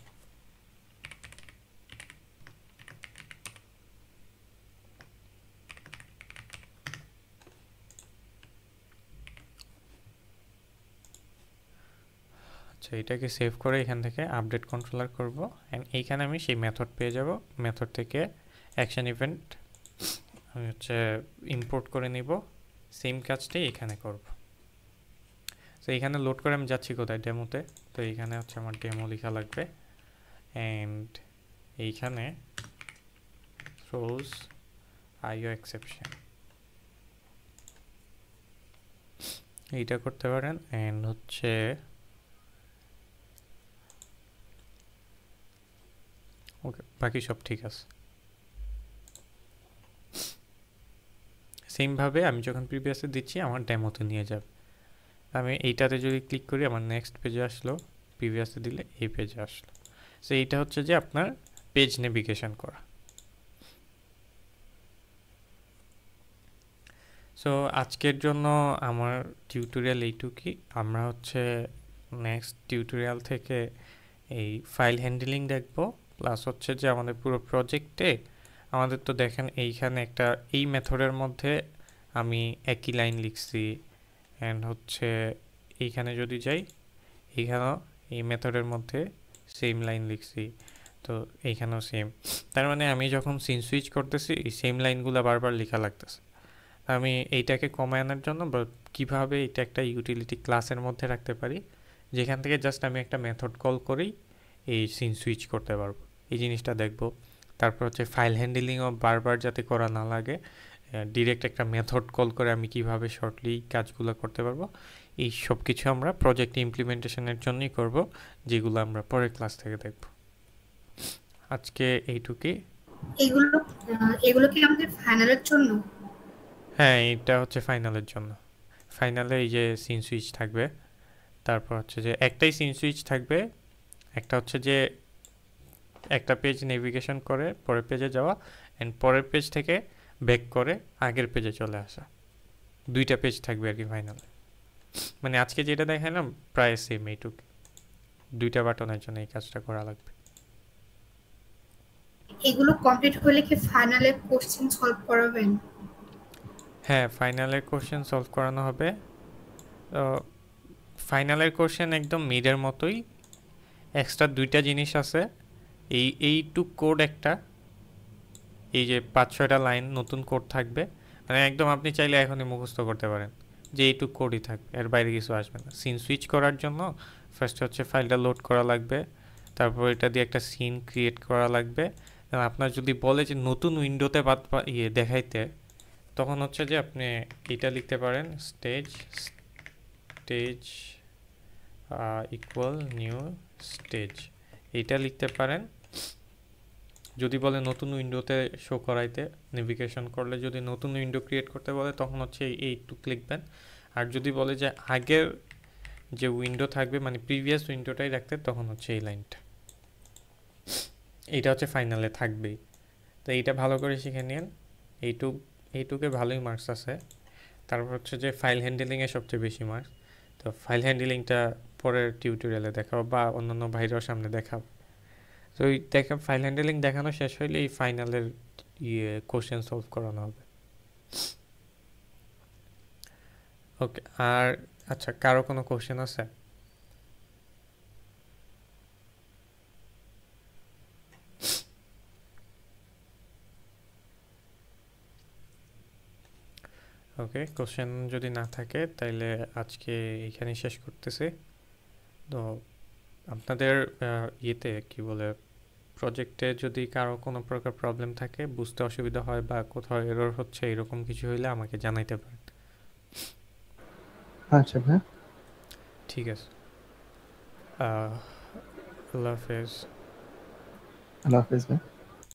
আচ্ছা এটাকে সেভ করে এখান থেকে আপডেট কন্ট্রোলার করব, অ্যান্ড এইখানে আমি সেই মেথড পেয়ে যাব। মেথড থেকে অ্যাকশন ইভেন্ট আমি হচ্ছে ইম্পোর্ট করে নিব, সেম কাজটাই এখানে করব। তো এইখানে লোড করে আমি যাচ্ছি কোথায়, ডেমোতে। তো এইখানে হচ্ছে আমার ডেমো লেখা লাগবে, অ্যান্ড এইখানে থ্রোজ আইও এক্সেপশন এইটা করতে পারেন। অ্যান্ড হচ্ছে ওকে, বাকি সব ঠিক আছে। সেমভাবে আমি যখন প্রিভিয়াসে দিচ্ছি আমার ডেমোতে নিয়ে যাবে। আমি এইটাতে যদি ক্লিক করি আমার নেক্সট পেজে আসলো, প্রিভিয়াসে দিলে এই পেজে আসলো। সো এইটা হচ্ছে যে আপনার পেজ নেভিগেশন করা। সো আজকের জন্য আমার টিউটোরিয়াল এইটুকুই। আমরা হচ্ছে নেক্সট টিউটোরিয়াল থেকে এই ফাইল হ্যান্ডলিং দেখব, প্লাস হচ্ছে যে আমাদের পুরো প্রজেক্টে আমাদের তো দেখেন এইখানে একটা এই মেথডের মধ্যে আমি একই লাইন লিখছি, অ্যান্ড হচ্ছে এইখানে যদি যাই এইখানেও এই মেথডের মধ্যে সেম লাইন লিখছি, তো এইখানেও সেম। তার মানে আমি যখন সিন সুইচ করতেছি এই সেম লাইনগুলো বারবার লেখা লাগতেছে। আমি এইটাকে কমায় আনার জন্য কিভাবে এটা একটা ইউটিলিটি ক্লাসের মধ্যে রাখতে পারি, যেখান থেকে জাস্ট আমি একটা মেথড কল করেই এই সিন সুইচ করতে পারবো, এই জিনিসটা দেখব। তারপর হচ্ছে ফাইল হ্যান্ডলিংও বারবার যাতে করা না লাগে, ডিরেক্ট একটা মেথড কল করে আমি কিভাবে শর্টলি কাজগুলো করতে পারবো, এই সব কিছু আমরা প্রজেক্ট ইমপ্লিমেন্টেশনের জন্যই করব, যেগুলো আমরা পরের ক্লাস থেকে দেখব। আজকে এইটুকুই। এগুলো এগুলো কি আমাদের ফাইনালের জন্য? হ্যাঁ এটা হচ্ছে ফাইনালের জন্য। ফাইনালে এই যে সিন সুইচ থাকবে, তারপর হচ্ছে যে একটাই সিন সুইচ থাকবে, একটা হচ্ছে যে একটা পেজ নেভিগেশন করে পরের পেজে যাওয়া, অ্যান্ড পরের পেজ থেকে ব্যাক করে আগের পেজে চলে আসা, দুইটা পেজ থাকবে আর কি ফাইনালে। মানে আজকে যেটা দেখালাম প্রায় সেম এইটুকু, দুইটা বাটনের জন্য এই কাজটা করা লাগবে। এগুলো কমপ্লিট হলে কি ফাইনালে কোশ্চেন সলভ করাবেন? হ্যাঁ ফাইনালের কোশ্চেন সলভ করানো হবে। তো ফাইনালের কোশ্চেন একদম মিডের মতোই, এক্সট্রা দুইটা জিনিস আছে। এইটুক কোড একটা, এই যে 5-6টা লাইন নতুন কোড থাকবে, মানে একদম আপনি চাইলে এখনই মুখস্থ করতে পারেন যে এইটুক কোডই থাকবে, এর বাইরে কিছু আসবে না। সিন সুইচ করার জন্য ফার্স্ট হচ্ছে ফাইলটা লোড করা লাগবে, তারপর এটা দিয়ে একটা সিন ক্রিয়েট করা লাগবে। আপনার যদি বলে যে নতুন উইন্ডোতে দেখাইতে, তখন হচ্ছে যে আপনি এটা লিখতে পারেন স্টেজ ইকুয়াল নিউ স্টেজ, এইটা লিখতে পারেন। যদি বলে নতুন উইন্ডোতে শো করাইতে, নেভিগেশন করলে যদি নতুন উইন্ডো ক্রিয়েট করতে বলে তখন হচ্ছে এইটুক লিখবেন। আর যদি বলে যে আগের যে উইন্ডো থাকবে মানে প্রিভিয়াস উইন্ডোটাই রাখতে, তখন হচ্ছে এই লাইনটা, এইটা হচ্ছে ফাইনালে থাকবেই। তো এইটা ভালো করে শিখে নিন। এইটুকে ভালোই মার্কস আছে। তারপর হচ্ছে যে ফাইল হ্যান্ডেলিংয়ে সবচেয়ে বেশি মার্কস। তো ফাইল হ্যান্ডেলিংটা পরের টিউটোরিয়ালে দেখাবো বা অন্যান্য ভাইরাও সামনে দেখাবো। তো ওই ফাইল হ্যান্ডেলিং দেখানো শেষ হইলে এই ফাইনালের কোশ্চেন সলভ করানো হবে। ওকে, আর আচ্ছা, কারো কোনো কোশ্চেন আছে? ওকে, কোশ্চেন যদি না থাকে তাইলে আজকে এইখানেই শেষ করতেছি। তো আপনাদের ইয়েতে কি বলে, প্রজেক্টে যদি কারো কোনো প্রকার প্রবলেম থাকে, বুঝতে অসুবিধা হয় বা কোথাও এরর হচ্ছে, এরকম কিছু হইলে আমাকে জানাইতে পারেন। আচ্ছা ভাই, ঠিক আছে। আল্লাহ হাফেজ। আল্লাহ হাফেজ ভাই।